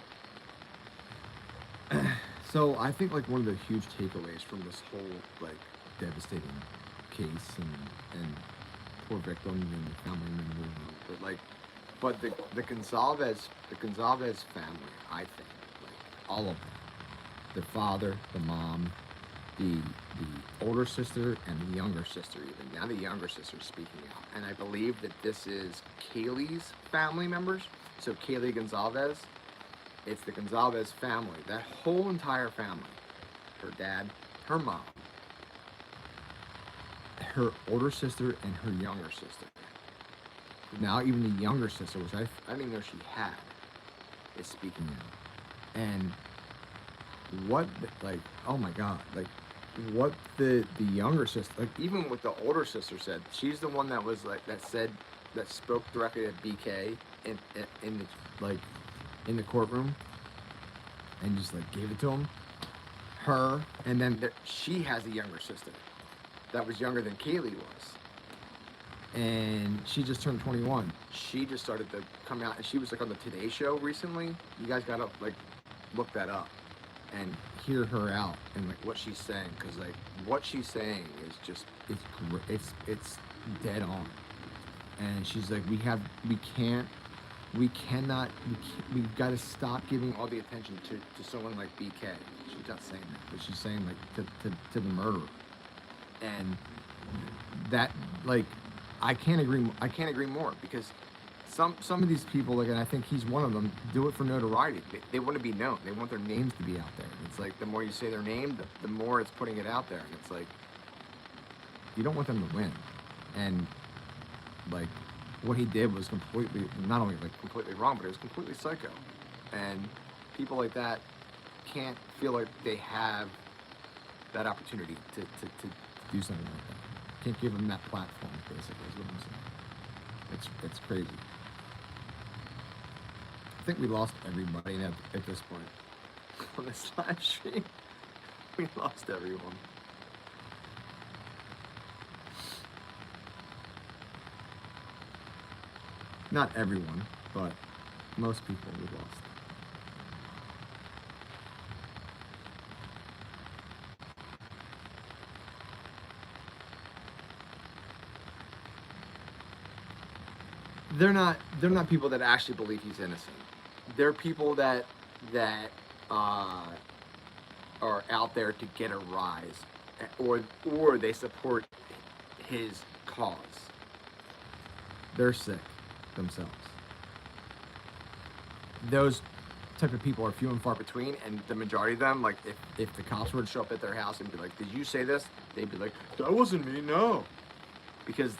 so I think like one of the huge takeaways from this whole like devastating case and poor victims and the family members, but the Gonzalez family, I think, like all of them, the father, the mom, the older sister and the younger sister, even now the younger sister is speaking out, and I believe that this is Kaylee's family members. So Kaylee Gonzalez, it's the Gonzalez family, that whole entire family, her dad, her mom, her older sister and her younger sister. Now even the younger sister, which I didn't know she had, is speaking out. And what, like, oh my God, like what the younger sister, like even what the older sister said, she's the one that was like, that spoke directly at BK in the, like, in the courtroom and just like gave it to him. Her, and then she has a younger sister that was younger than Kaylee was. And she just turned 21. She just started to come out, and she was like on the Today Show recently. You guys gotta like look that up and hear her out and like what she's saying, because like what she's saying is just it's dead on. And she's like, we've got to stop giving all the attention to someone like BK. She's not saying that, but she's saying like to the murderer. And that, like, I can't agree more, because some of these people, like, and I think he's one of them, do it for notoriety. They want to be known. They want their names to be out there. It's like the more you say their name, the more it's putting it out there. And it's like, you don't want them to win. And like what he did was completely, not only like completely wrong, but it was completely psycho. And people like that can't feel like they have that opportunity to do something like that. Can't give them that platform, basically, is what I'm saying. It's crazy. I think we lost everybody at this point. On this live stream, we lost everyone. Not everyone, but most people we lost. They're not people that actually believe he's innocent. They're people that are out there to get a rise, or they support his cause. They're sick themselves. Those type of people are few and far between, and the majority of them, like if the cops were to show up at their house and be like, "Did you say this?" They'd be like, "That wasn't me, no," because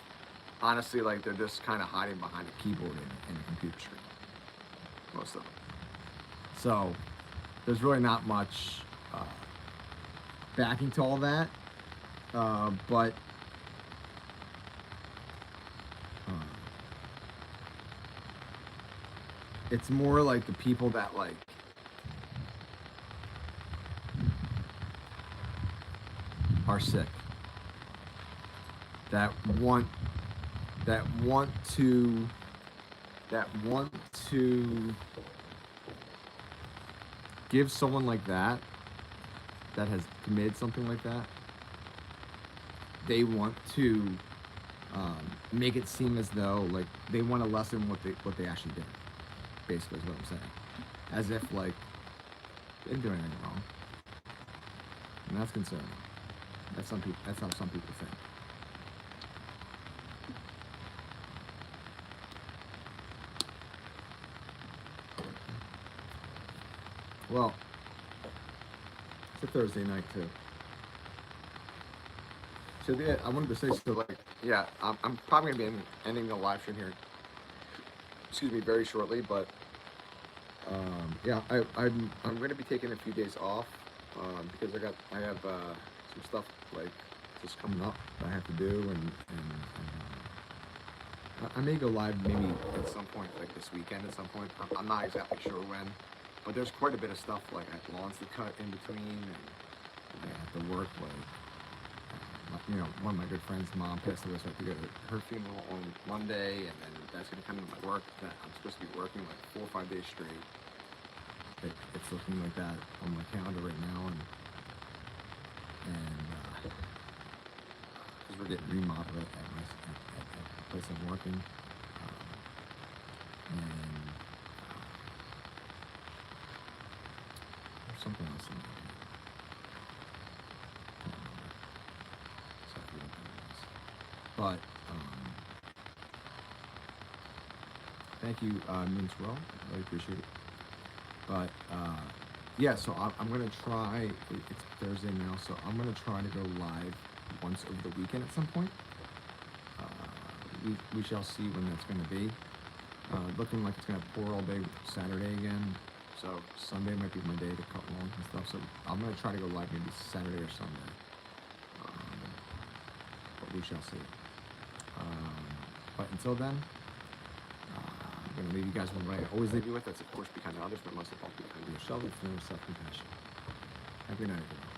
honestly, like, they're just kind of hiding behind a keyboard and a computer screen. Most of them. So there's really not much backing to all that, but it's more like the people that like are sick, that want to give someone like that that has committed something like that, they want to make it seem as though like they want to lessen what they actually did. Basically, is what I'm saying. As if like they didn't do anything wrong, and that's concerning. That's how some people think. Well, it's a Thursday night too. So yeah, I wanted to say so like yeah, I'm probably gonna be ending the live stream here. Excuse me, very shortly, but yeah, I'm gonna be taking a few days off because I have some stuff like just coming up that I have to do and I may go live maybe at some point like this weekend at some point. I'm not exactly sure when, but there's quite a bit of stuff like I have lawns to cut in between and I have to work like. You know, one of my good friends' mom passed away, so I have to go to her funeral on Monday, and then that's gonna come into my work. That I'm supposed to be working like 4 or 5 days straight. It's looking like that on my calendar right now, and because we're getting remodeled at the place I'm working, and there's something else in there. But thank you, Moons Well. I really appreciate it. But yeah, so I'm gonna try. It's Thursday now, so I'm gonna try to go live once over the weekend at some point. We shall see when that's gonna be. Looking like it's gonna pour all day Saturday again. So Sunday might be my day to cut lawns and stuff. So I'm gonna try to go live maybe Saturday or Sunday. But we shall see. But until then, I'm going to leave you guys with what I always leave you with. That's, of course, be kind to others, but most of all, be kind to yourself and self-compassion. Have a good night, everyone.